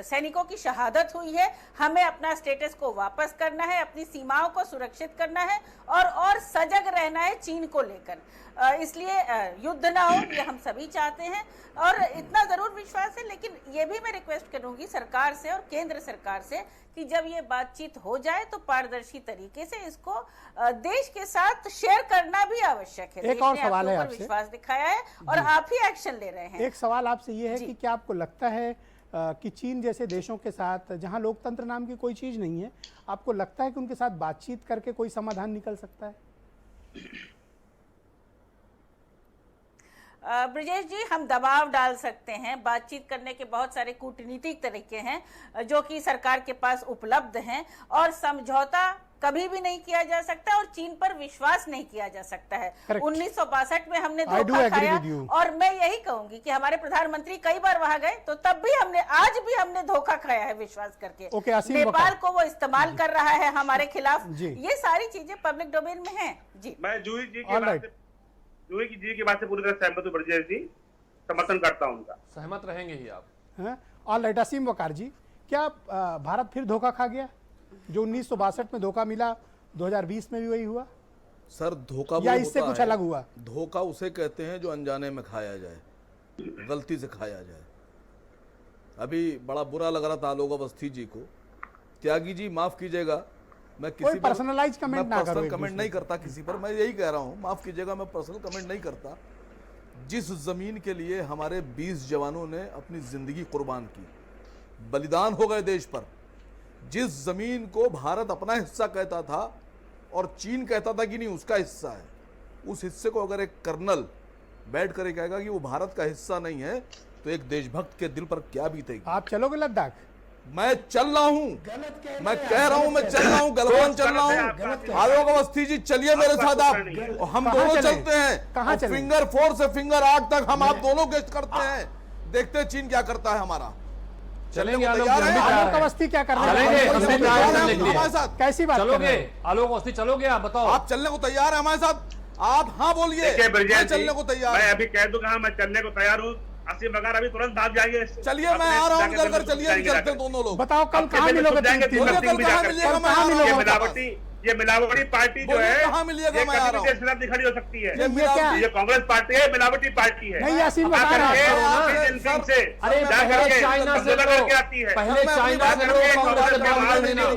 सैनिकों की शहादत हुई है, हमें अपना स्टेटस को वापस करना है, अपनी सीमाओं को सुरक्षित करना है और सजग रहना है चीन को लेकर। इसलिए युद्ध ना हो, ये हम सभी चाहते हैं और इतना जरूर विश्वास है। लेकिन ये भी मैं रिक्वेस्ट करूंगी सरकार से और केंद्र सरकार से कि जब ये बातचीत हो जाए तो पारदर्शी तरीके से इसको देश के साथ शेयर करना भी आवश्यक है। एक और देश ने सवाल है आपके ऊपर आपसे। विश्वास दिखाया है और आप ही एक्शन ले रहे हैं। एक सवाल आपसे ये है जी। कि क्या आपको लगता है कि चीन जैसे देशों के साथ जहां लोकतंत्र नाम की कोई चीज नहीं है, आपको लगता है कि उनके साथ बातचीत करके कोई समाधान निकल सकता है? ब्रिजेश जी, हम दबाव डाल सकते हैं, बातचीत करने के बहुत सारे कूटनीतिक तरीके हैं जो कि सरकार के पास उपलब्ध हैं और समझौता कभी भी नहीं किया जा सकता और चीन पर विश्वास नहीं किया जा सकता है। Correct. 1962 में हमने I do धोखा agree खाया with you. और मैं यही कहूंगी कि हमारे प्रधानमंत्री कई बार वहां गए तो तब भी आज भी हमने धोखा खाया है विश्वास करके। Okay, असीम नेपाल वकार। को वो इस्तेमाल कर रहा है हमारे खिलाफ। जी। ये सारी चीजें पब्लिक डोमेन में है। जी, मैं जूही जी All right. की बात से पूरी तरह सहमत हूँ। ब्रजेश जी, समर्थन करता हूँ उनका। सहमत रहेंगे ही आप। All right. असीम वकार जी, क्या भारत फिर धोखा खा गया? जो 1962 में धोखा मिला, 2020 में भी वही हुआ सर धोखा या वो इससे होता कुछ है, अलग हुआ? धोखा उसे कहते हैं जो अनजाने में खाया जाए, गलती से खाया जाए। अभी बड़ा बुरा लग रहा था आलोक अवस्थी जी को। त्यागी जी माफ कीजिएगा, मैं कोई किसी पर personalize comment ना करो पर्सनल एक कमेंट दूसरे नहीं करता किसी पर, मैं यही कह रहा हूं, माफ कीजिएगा, मैं पर्सनल कमेंट नहीं करता। जिस जमीन के लिए हमारे 20 जवानों ने अपनी जिंदगी कुर्बान की, बलिदान हो गए देश पर, जिस जमीन को भारत अपना हिस्सा कहता था और चीन कहता था कि नहीं उसका हिस्सा है, उस हिस्से को अगर एक कर्नल बैठ कर कहेगा कि वो भारत का हिस्सा नहीं है, तो एक देशभक्त के दिल पर क्या बीतेगी। आप चलोगे लद्दाख? मैं चल रहा हूं, मैं कह रहा हूं, मैं चल रहा हूं, गलवान चल रहा हूं। आलोक अवस्थी जी चलिए मेरे साथ आप, और हम कहाँ दोनों चलें? चलते हैं। कहाँ और चलें? फिंगर 4 से फिंगर 8 तक हम आप दोनों गेस्ट करते हैं, देखते हैं चीन क्या करता है हमारा। चलेंगे को आलोक तैयार जी, हैं? हम भी आलोक तैयार हैं। अवस्थी क्या कर रहे चलेंगे, हैं? हम भी तैयार हैं चलने के लिए। हमारे साथ कैसी बात कर चलोगे रहे हैं? आलोक अवस्थी, चलोगे आप? बताओ। आप चलने को तैयार है हमारे साथ? आप हाँ बोलिए, देखिए ब्रजेश मैं जी, चलने को तैयार मैं हूं। अभी कह दूंगा मैं चलने को तैयार हूँ। असीम वकार अभी तुरंत भाग जाएंगे। चलिए मैं आ रहा हूं, निकल कर चलिए, हम चलते हैं दोनों लोग। बताओ कल कहाँ मिलोगे? जाएंगे, तीन बोलिए दिन? कल कहाँ मिलिएगा, मैं आ रहा हूं। ये मिलावटी पार्टी जो बोलिए है, कहाँ मिलिएगा, ये मैं आ कभी रहा भी हूं। देश खिलाफ खड़ी हो सकती है। ये क्या? ये कांग्रेस पार्टी है, मिलावटी पार्टी है। नहीं, असीम वकार आकर के है। जिनपिंग से अरे जा पहले करके चाइना से समझौता करके आती है। पहले मैं चाइना अपनी से बात लो, करूंगा, कांग्रेस मैं के बात बात नहीं देना।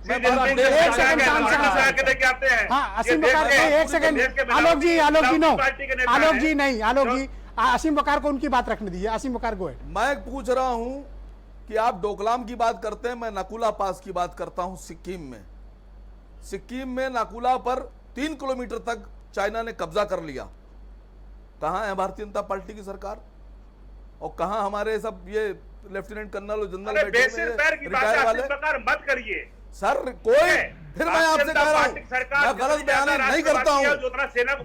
मैं पूरा बात देश नहीं- एक सेकंड, आके लेके आते हैं। हाँ, ये असीम देश वकार के- को एक सेकंड। देश के आलोक जी, आलोक जी, नो, पार्टी के नेता आलोक हैं। जी नहीं, आलोक जी, असीम वकार को उनकी बात रखने दीजिए। असीम वकार को है। मैं पूछ रहा हूं कि आप डोकलाम की बात करते हैं, मैं नकुला पास की बात करता हूं। सिक्किम में नकुला पर 3 किलोमीटर तक चाइना ने कब्जा कर लिया। कहां है भारतीय जनता पार्टी की सरकार और कहां हमारे सब ये लेफ्टिनेंट कर्नल और जनरल अरे बेसिर पैर की बात रिटायर वाले? असीम वकार मत करिए सर कोई, फिर मैं आपसे कह रहा हूं, मैं गलत बयान नहीं करता हूं।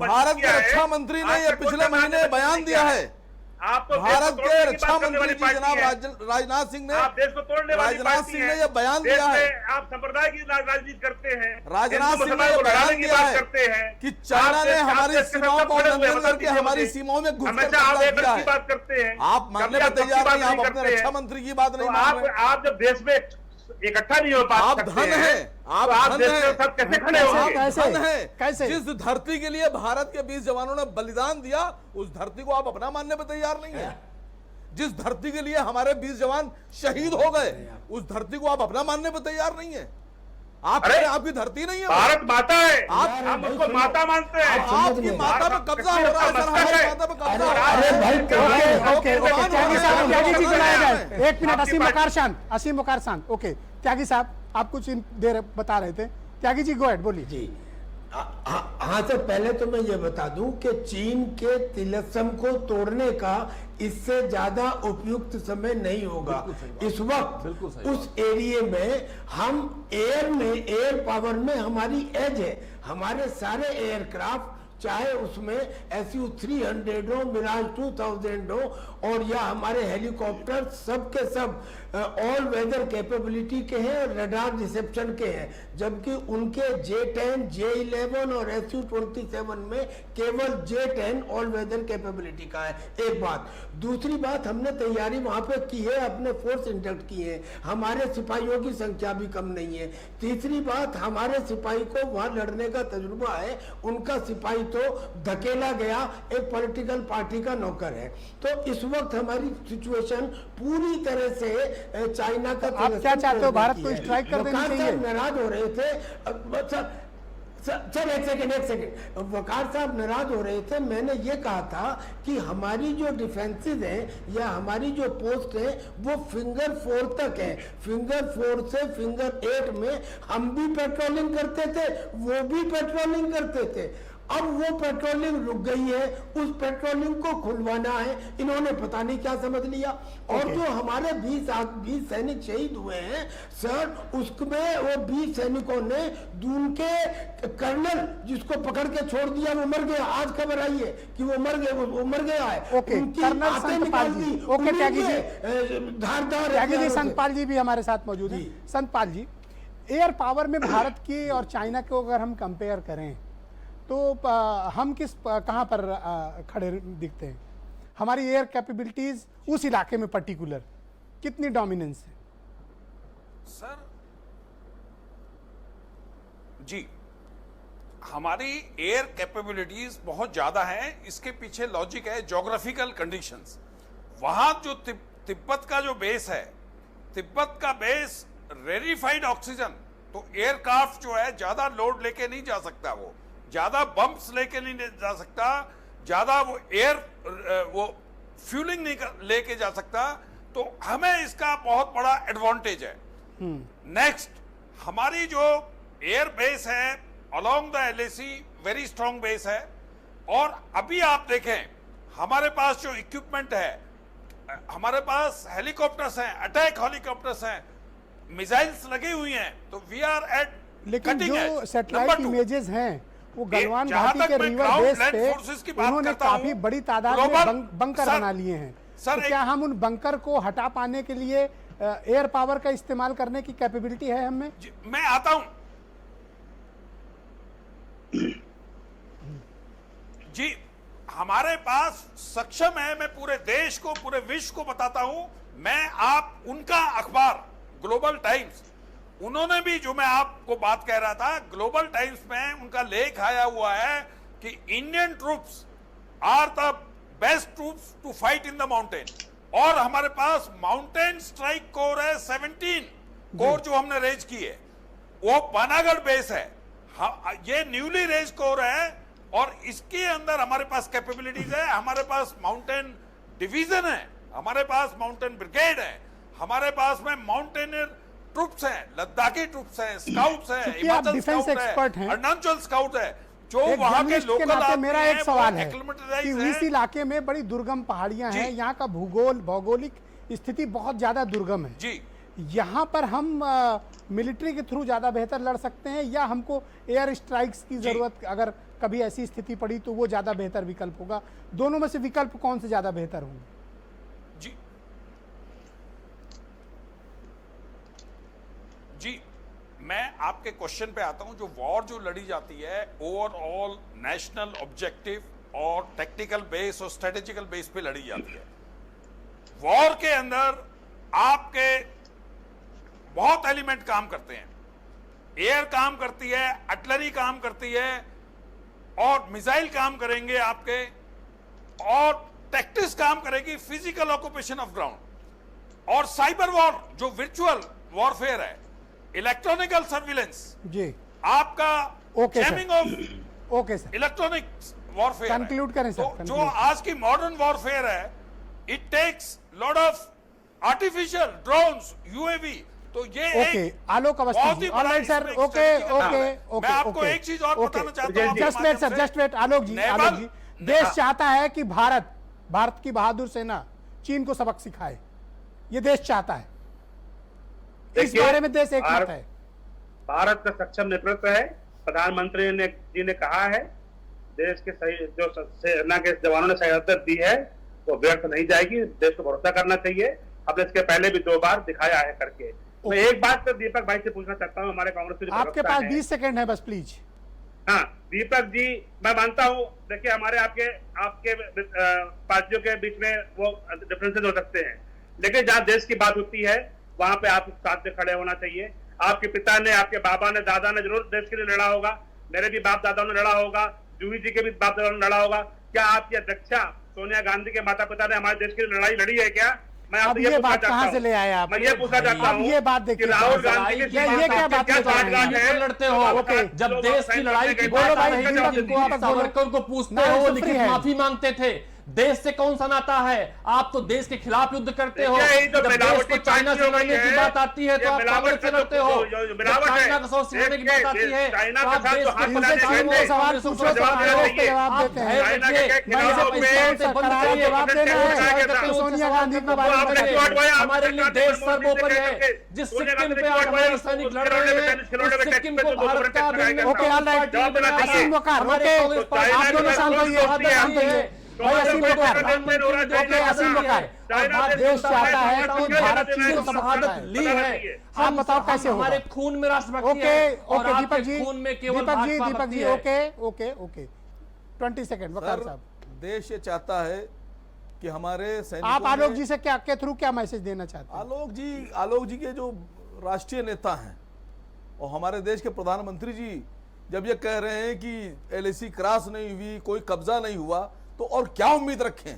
भारत के रक्षा मंत्री ने ये पिछले महीने बयान दिया है। भारत के रक्षा मंत्री जी जनाब राजनाथ सिंह ने, आप देश को तोड़ने वाली राजनाथ पार्टी सिंह हैं। ने ये बयान देश दिया है। में आप संप्रदाय की राजनीति करते हैं, राजनाथ हिंदू सिंह ने मुसलमान ये को लड़ाने बयान की दिया बात है करते हैं कि चाइना ने हमारी सीमाओं को उल्लंघन करके हमारी सीमाओं में घुसकर हमेशा आप कब्जा एक किया की है। बात करते हैं। आप मानने में तैयार नहीं, आप अपने रक्षा मंत्री की बात नहीं मान रहे। आप जब देश में इकट्ठा नहीं हो आप पाते धन है, आप धन देश में है, सब कैसे खड़े होंगे? कैसे? धन है। कैसे? जिस धरती के लिए भारत के 20 जवानों ने बलिदान दिया, उस धरती को आप अपना मानने में तैयार नहीं है। जिस धरती के लिए हमारे 20 जवान शहीद हो गए, उस धरती को आप अपना मानने में तैयार नहीं है। आप कह रहे हैं आपकी धरती नहीं है वो। भारत माता है, आप- हम उसको माता मानते हैं। आपकी माता पे कब्जा हो रहा है सर, हमारी माता पे कब्जा हो रहा है। अरे भाई ओके ओके भगवान त्यागी भगवान साहब, त्यागी जी भगवान बुलाया भगवान जाए। एक मिनट, आपकी असीम बात- वकार शांत, असीम वकार शांत। ओके त्यागी साहब, आप कुछ देर बता रहे थे। त्यागी जी गो अहेड, बोलिए। जी हाँ सर, पहले तो मैं ये बता दूं कि चीन के तिलस्म को तोड़ने का इससे ज्यादा उपयुक्त समय नहीं होगा। इस वक्त उस एरिया में हम एयर पावर में हमारी एज है। हमारे सारे एयरक्राफ्ट, चाहे उसमें SU-300 हो, मिराज 2000 हो, और या हमारे हेलीकॉप्टर, सब के सब ऑल वेदर कैपेबिलिटी के हैं और रडार रिसेप्शन के हैं, जबकि उनके J-10, J-11 और SU-27 में केवल J-10 ऑल वेदर कैपेबिलिटी का है। एक बात। दूसरी बात, हमने तैयारी वहां पे की है, अपने फोर्स इंडक्ट किए हैं, हमारे सिपाहियों की संख्या भी कम नहीं है। तीसरी बात, हमारे सिपाही को वहां लड़ने का तजुर्बा है, उनका सिपाही तो धकेला गया एक पॉलिटिकल पार्टी का नौकर है। तो इस वक्त हमारी सिचुएशन पूरी तरह से चाइना का आप क्या चाहते हो, भारत को स्ट्राइक कर देनी चाहिए? नाराज हो रहे थे सर एक सेकंड, वकार साहब नाराज हो रहे थे। मैंने ये कहा था कि हमारी जो डिफेंसेस हैं या हमारी जो पोस्ट है वो फिंगर 4 तक है। फिंगर 4 से फिंगर 8 में हम भी पेट्रोलिंग करते थे, वो भी पेट्रोलिंग करते थे। अब वो पेट्रोलिंग रुक गई है, उस पेट्रोलिंग को खुलवाना है, इन्होंने पता नहीं क्या समझ लिया। और जो हमारे 20 सैनिक शहीद हुए हैं सर, उसमें वो 20 सैनिकों ने दून के कर्नल जिसको पकड़ के छोड़ दिया वो मर गया। आज खबर आई है कि वो मर गए, वो मर गया है। ओके, उनकी कर्नल आंखें संतपाल निकाल जी। दी, ओके त्यागी जी, उन्हीं धारदार त्यागी जी, हथियारों से। संतपाल जी भी हमारे साथ मौजूद हैं। संतपाल जी, एयर पावर में भारत की और चाइना को अगर हम कंपेयर करें तो हम कहाँ पर खड़े दिखते हैं? हमारी एयर कैपेबिलिटीज उस इलाके में पर्टिकुलर कितनी डोमिनेंस है? सर जी, हमारी एयर कैपेबिलिटीज बहुत ज्यादा हैं। इसके पीछे लॉजिक है ज्योग्राफिकल कंडीशंस। वहां जो तिब्बत का जो बेस है, तिब्बत का बेस रेरिफाइड ऑक्सीजन, तो एयरक्राफ्ट जो है ज्यादा लोड लेके नहीं जा सकता, वो ज्यादा बम्प्स लेके नहीं जा सकता, ज्यादा वो वो फ्यूलिंग नहीं लेके जा सकता। तो हमें इसका बहुत बड़ा एडवांटेज है। नेक्स्ट, हमारी जो एयर बेस है along the LAC very strong base है। और अभी आप देखें हमारे पास जो इक्विपमेंट है, हमारे पास हेलीकॉप्टर्स हैं, अटैक हेलीकॉप्टर्स हैं, मिसाइल्स लगी हुई हैं, तो वी आर एट लेकिन जो सैटेलाइट इमेजेस हैं वो गलवान घाटी के रिवर बेस पे उन्होंने काफी बड़ी तादाद में बंकर बना लिए हैं। तो क्या हम उन बंकर को हटा पाने के लिए एयर पावर का इस्तेमाल करने की कैपेबिलिटी है हमें? मैं आता हूं जी, हमारे पास सक्षम है। मैं पूरे देश को, पूरे विश्व को बताता हूं। मैं आप उनका अखबार ग्लोबल टाइम्स, उन्होंने भी जो मैं आपको बात कह रहा था, ग्लोबल टाइम्स में उनका लेख आया हुआ है कि Indian troops are the best troops to fight in the mountain. और हमारे पास माउंटेन स्ट्राइक कोर है 17 कोर जो हमने रेज की है, वो पानागढ़ बेस है। ये न्यूली रेज कोर है और इसके अंदर हमारे पास कैपेबिलिटीज है। हमारे पास माउंटेन डिवीजन है, हमारे पास माउंटेन ब्रिगेड है, हमारे पास में माउंटेनियर ट्रूप्स हैं, लद्दाखी ट्रूप्स हैं, स्काउट्स हैं, हिमाचल स्काउट है, अरुणाचल स्काउट है, जो वहां के लोकल आदमी मेरा एक सवाल है कि हैं। इस इलाके में बड़ी दुर्गम पहाड़ियां हैं, यहाँ का भौगोलिक स्थिति बहुत ज्यादा दुर्गम है जी। यहाँ पर हम मिलिट्री के थ्रू ज्यादा बेहतर लड़ सकते हैं या हमको एयर स्ट्राइक्स की जरूरत, अगर कभी ऐसी स्थिति पड़ी तो वो ज्यादा बेहतर विकल्प होगा? दोनों में से विकल्प कौन से ज्यादा बेहतर होंगे? जी, मैं आपके क्वेश्चन पे आता हूं। जो वॉर जो लड़ी जाती है ओवरऑल नेशनल ऑब्जेक्टिव और टेक्निकल बेस और स्ट्रेटेजिकल बेस पे लड़ी जाती है। वॉर के अंदर आपके बहुत एलिमेंट काम करते हैं। एयर काम करती है, आर्टिलरी काम करती है, और मिसाइल काम करेंगे आपके, और टैक्टिक्स काम करेगी, फिजिकल ऑक्यूपेशन ऑफ ग्राउंड, और साइबर वॉर जो वर्चुअल वॉरफेयर है इलेक्ट्रॉनिकल सर्विलेंस, जी आपका okay sir. Jamming of okay sir, electronic warfare, Conclude करें सर, तो जो conclude। आज की मॉडर्न वॉरफेयर है, it takes lot of artificial drones, UAV, तो ये ओके एक आलोक बहुत अवस्थी ही जी, ऑलराइट बड़ा सर, इसमें ओके strategic ओके है। ओके। मैं आपको एक चीज और बताना चाहता हूं आपके जस्ट वेट सर, माध्यम जस्ट वेट आलोक जी, नेवल- आलोक जी, देश चाहता है कि भारत की बहादुर सेना चीन को सबक सिखाए, ये देश चाहता है, इस देखिए, बारे में देश एक मत है। भारत का सक्षम नेतृत्व है। प्रधानमंत्री जी ने कहा है देश के सही जो सेना के जवानों ने शहादत दी है वो व्यर्थ नहीं जाएगी, देश को भरोसा करना चाहिए। हमने इसके पहले भी 2 बार दिखाया है करके। मैं एक बात तो दीपक भाई से पूछना चाहता हूँ, हमारे कांग्रेस के जो आपके प्रवक्ता पास हैं- 20 सेकंड है बस, प्लीज। हाँ दीपक जी, मैं मानता हूँ, देखिए हमारे आपके पार्टियों के बीच में वो डिफरेंसेस हो सकते हैं, लेकिन जहाँ देश की बात होती है वहां पे आप साथ में खड़े होना चाहिए। आपके पिता ने, आपके बाबा ने, दादा ने जरूर देश के लिए लड़ा होगा, मेरे भी बाप दादाओं ने लड़ा होगा, जूही जी के भी बाप दादाओं ने लड़ा होगा। क्या आपकी अध्यक्षा सोनिया गांधी के माता पिता ने हमारे देश के लिए लड़ाई लड़ी है क्या? मैं अब आपसे ये पूछना बात चाहता कहाँ हूं। से ले आए आप? मैं ये पूछना चाहता अब हूँ ये बात कि देखिए, राहुल गांधी ये की क्या बात क्या लेकर आए हैं? बात है? लड़ते हो, ओके। जब देश की लड़ाई की बोलो बात आ भाई, रही दीपक, थी, जिनको आप दीपक बोलो। सावरकर को पूछते ना, हो, तो लिखित फ्री है। माफी मांगते थे। देश से कौन सा नाता है? आप तो देश के खिलाफ युद्ध करते हो। देखिए, ये जो जब देश मिलावटी को चाइना से पार्टियों में लड़ने की है, बात आती है तो ये आप कांग्रेस से लड़ते हो। जो जब मिलावट है, चाइना का सौ सिखाने की बात आती है चाइना तो के आप साथ देश जो को हाथ इनसे मिलाने तीन गए वो थे, सवाल उसको पूछो तो जवाब देना आलोक पे चाहिए। जवाब आप देते हैं। धैर्य चाइना के रखिए। खिलाफ मैं में पैसे से बंद करार करिए। जवाब देना है, देश है। करते हो, सोनिया सवाल गांधी करना के बारे में बंद करिए। बताइए। हमारे लिए देश सर्वोपरि है। जिस सोनिया सिक्किम गांधी पे आज को हमारे हटवाइए, सैनिक लड़ उसके रहे खिलौने हैं, में खिलौने उस में सिक्किम टैक्स को पे भारत का लगाएगा। अभिन्न ओके, ऑल राइट। जवाब देना चाहिए। असीम वकार, हमारे ओके। कांग्रेस पार्टी आप दोनों ने शांत बहुत होइए। शहादत शांत दी होइए। है। भाई असीम वकार, ओके, असीम वकार। देश चाहता है कि भारत चीन को सबक शहादत सिखाए। ली है। आप बताओ कैसे होगा? हमारे खून में राष्ट्रभक्ति ओके है और ओके, दीपक आपके जी, खून में केवल दीपक जी, भाजपा दीपक भक्ति जी, है। ओके ओके ओके, 20 सेकंड वकार सर, साहब। देश ये चाहता है कि हमारे सैनिकों आप आलोक में- जी से क्या के थ्रू क्या मैसेज देना चाहते हैं? आलोक जी के जो राष्ट्रीय नेता हैं और हमारे देश के प्रधानमंत्री जी जब ये कह रहे हैं कि एलएसी क्रॉस नहीं हुई, कोई कब्जा नहीं हुआ, तो और क्या उम्मीद रखें?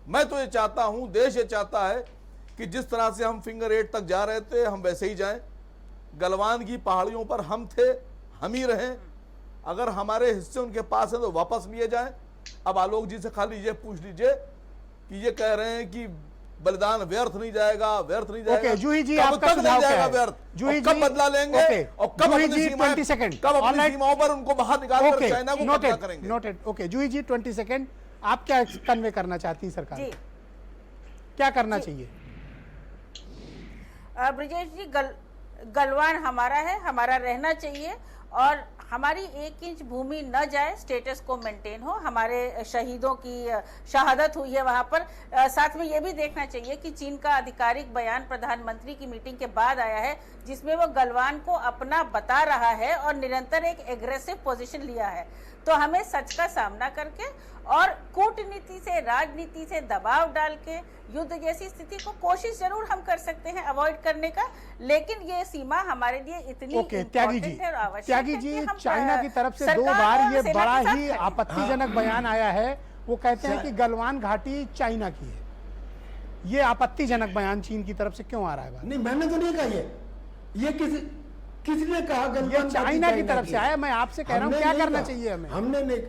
मैं तो ये चाहता हूं, देश ये चाहता है कि जिस तरह से हम फिंगर 8 तक जा रहे थे हम वैसे ही जाएं। गलवान की पहाड़ियों पर हम थे, हम ही रहें। अगर हमारे हिस्से उनके पास हैं तो वापस लिए जाएं। अब आलोक जी से खाली ये पूछ लीजिए कि ये कह रहे हैं कि बलिदान व्यर्थ नहीं जाएगा, व्यर्थ नहीं जाएगा। ओके, जूही जी, कब आपका तक सुझाव नहीं क्या जाएगा है? व्यर्थ? जूही और कब जी, बदला लेंगे? ओके। और कब जूही अपनी जी, सीमाएं- 20 सेकंड। कब अपनी ऑलराइट। सीमाओं पर उनको बाहर निकाल कर ओके, चाइना को कब्जा नोटेड करेंगे? नोटेड। ओके, जूही जी, 20 सेकंड। आप क्या कन्वे करना चाहती हैं सरकार जी को? क्या करना चाहिए? ब्रिजेश जी, गलवान हमारा है, हमारा रहना चाहिए और हमारी 1 इंच भूमि न जाए, स्टेटस को मेंटेन हो। हमारे शहीदों की शहादत हुई है वहां पर। साथ में ये भी देखना चाहिए कि चीन का आधिकारिक बयान प्रधानमंत्री की मीटिंग के बाद आया है जिसमें वो गलवान को अपना बता रहा है और निरंतर एक एग्रेसिव पोजीशन लिया है। तो हमें सच का सामना करके और कूटनीति से, राजनीति से दबाव डाल के युद्ध जैसी स्थिति को कोशिश जरूर हम कर सकते हैं अवॉइड करने का, लेकिन ये सीमा हमारे लिए इतनी ओके, त्यागी जी, इम्पोर्टेंट है और आवश्यक त्यागी है जी, कि हम चाइना की तरफ से 2 सरकार बार और ये सेना बड़ा के साथ ही खड़े। आपत्तिजनक बयान आया है। वो कहते हैं कि गलवान घाटी चाइना की है। ये आपत्तिजनक बयान चीन की तरफ से क्यों आ रहा है बात? नहीं, मैंने तो नहीं कहा ये किसने कहा? ये गलवान चाइना की तरफ से आया। मैं आपसे कह रहा हूँ हमने क्या नहीं करना कहा। चाहिए हमें? हमने नहीं।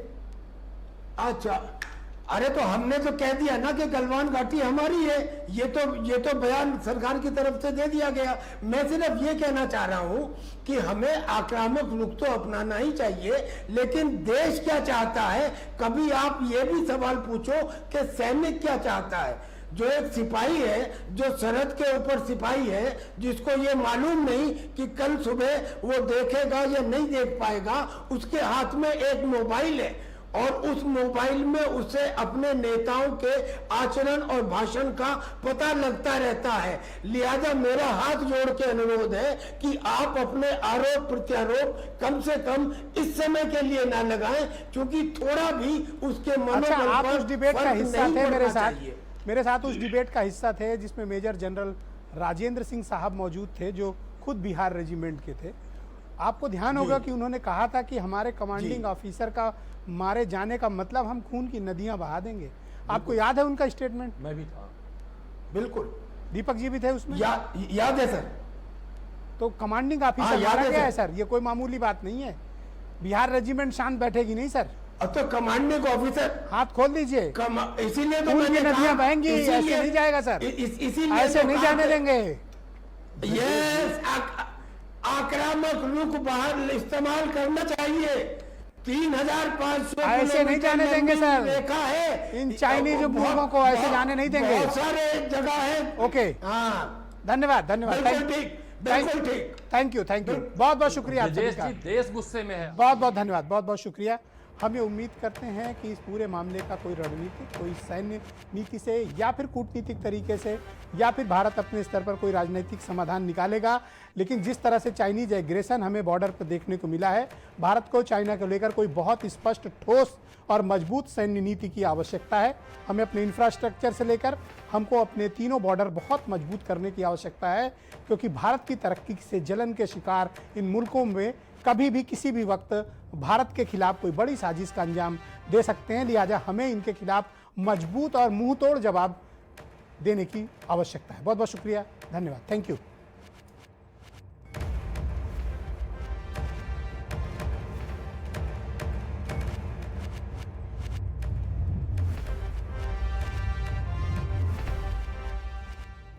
अच्छा, अरे तो हमने तो कह दिया ना कि गलवान घाटी हमारी है। ये तो बयान सरकार की तरफ से दे दिया गया। मैं सिर्फ ये कहना चाह रहा हूं कि हमें आक्रामक रुख तो अपनाना ही चाहिए, लेकिन देश क्या चाहता है? कभी आप ये भी सवाल पूछो कि सैनिक क्या चाहता है। जो एक सिपाही है, जो सरहद के ऊपर सिपाही है, जिसको ये मालूम नहीं कि कल सुबह वो देखेगा या नहीं देख पाएगा, उसके हाथ में एक मोबाइल है और उस मोबाइल में उसे अपने नेताओं के आचरण और भाषण का पता लगता रहता है। लिहाजा मेरा हाथ जोड़ के अनुरोध है कि आप अपने आरोप प्रत्यारोप कम से कम इस समय के लिए ना लगाएं, क्योंकि थोड़ा भी उसके अच्छा, मनोबल आप पर उस डिबेट का फर्क हिस्सा नहीं थे पड़ना चाहिए। मेरे साथ उस डिबेट का हिस्सा थे जिसमें मेजर जनरल राजेंद्र सिंह साहब मौजूद थे, जो खुद बिहार रेजिमेंट के थे। आपको ध्यान होगा कि उन्होंने कहा था कि हमारे कमांडिंग ऑफिसर का मारे जाने का मतलब हम खून की नदियां बहा देंगे। आपको याद है उनका स्टेटमेंट? मैं भी था। बिल्कुल। दीपक जी भी थे उसमें? याद है सर। तो कमांडिंग हाँ, ऑफिसर याद मारा है गया है सर। सर, ये कोई मामूली बात नहीं है। बिहार रेजिमेंट शांत बैठेगी नहीं सर। अब तो कमांडिंग ऑफिसर हाथ खोल दीजिए। इसीलिए तो खून की मैंने नदियां कहा, बहेंगी, ऐसे इसीलिए- नहीं जाएगा सर, इसीलिए ऐसे तो नहीं कहा जाने कि- देंगे। यस, आक्रामक रुख बाहर इस्तेमाल करना चाहिए। 3,500 ऐसे नहीं जाने देंगे सर। देखा है इन चाइनीज बहुत- मुल्कों को ऐसे जाने नहीं देंगे। बहुत सारे जगह है। ओके, हाँ, धन्यवाद धन्यवाद। बिल्कुल ठीक, बिल्कुल ठीक। थैंक यू बहुत बहुत शुक्रिया आप सभी ब्रजेश का। जी, देश गुस्से में है। बहुत बहुत धन्यवाद, बहुत बहुत शुक्रिया। हम ये उम्मीद करते हैं कि इस पूरे मामले का कोई रणनीतिक, कोई सैन्य नीति से या फिर कूटनीतिक तरीके से या फिर भारत अपने स्तर पर कोई राजनीतिक समाधान निकालेगा। लेकिन जिस तरह से चाइनीज एग्रेशन हमें बॉर्डर पर देखने को मिला है, भारत को चाइना को लेकर कोई बहुत स्पष्ट, ठोस और मजबूत सैन्य नीति की आवश्यकता है। हमें अपने इंफ्रास्ट्रक्चर से लेकर हमको अपने तीनों बॉर्डर बहुत मजबूत करने की आवश्यकता है, क्योंकि भारत की तरक्की से जलन के शिकार इन मुल्कों में कभी भी किसी भी वक्त भारत के खिलाफ कोई बड़ी साजिश का अंजाम दे सकते हैं। लिहाजा हमें इनके खिलाफ मजबूत और मुंह तोड़ जवाब देने की आवश्यकता है। बहुत बहुत शुक्रिया, धन्यवाद, थैंक यू।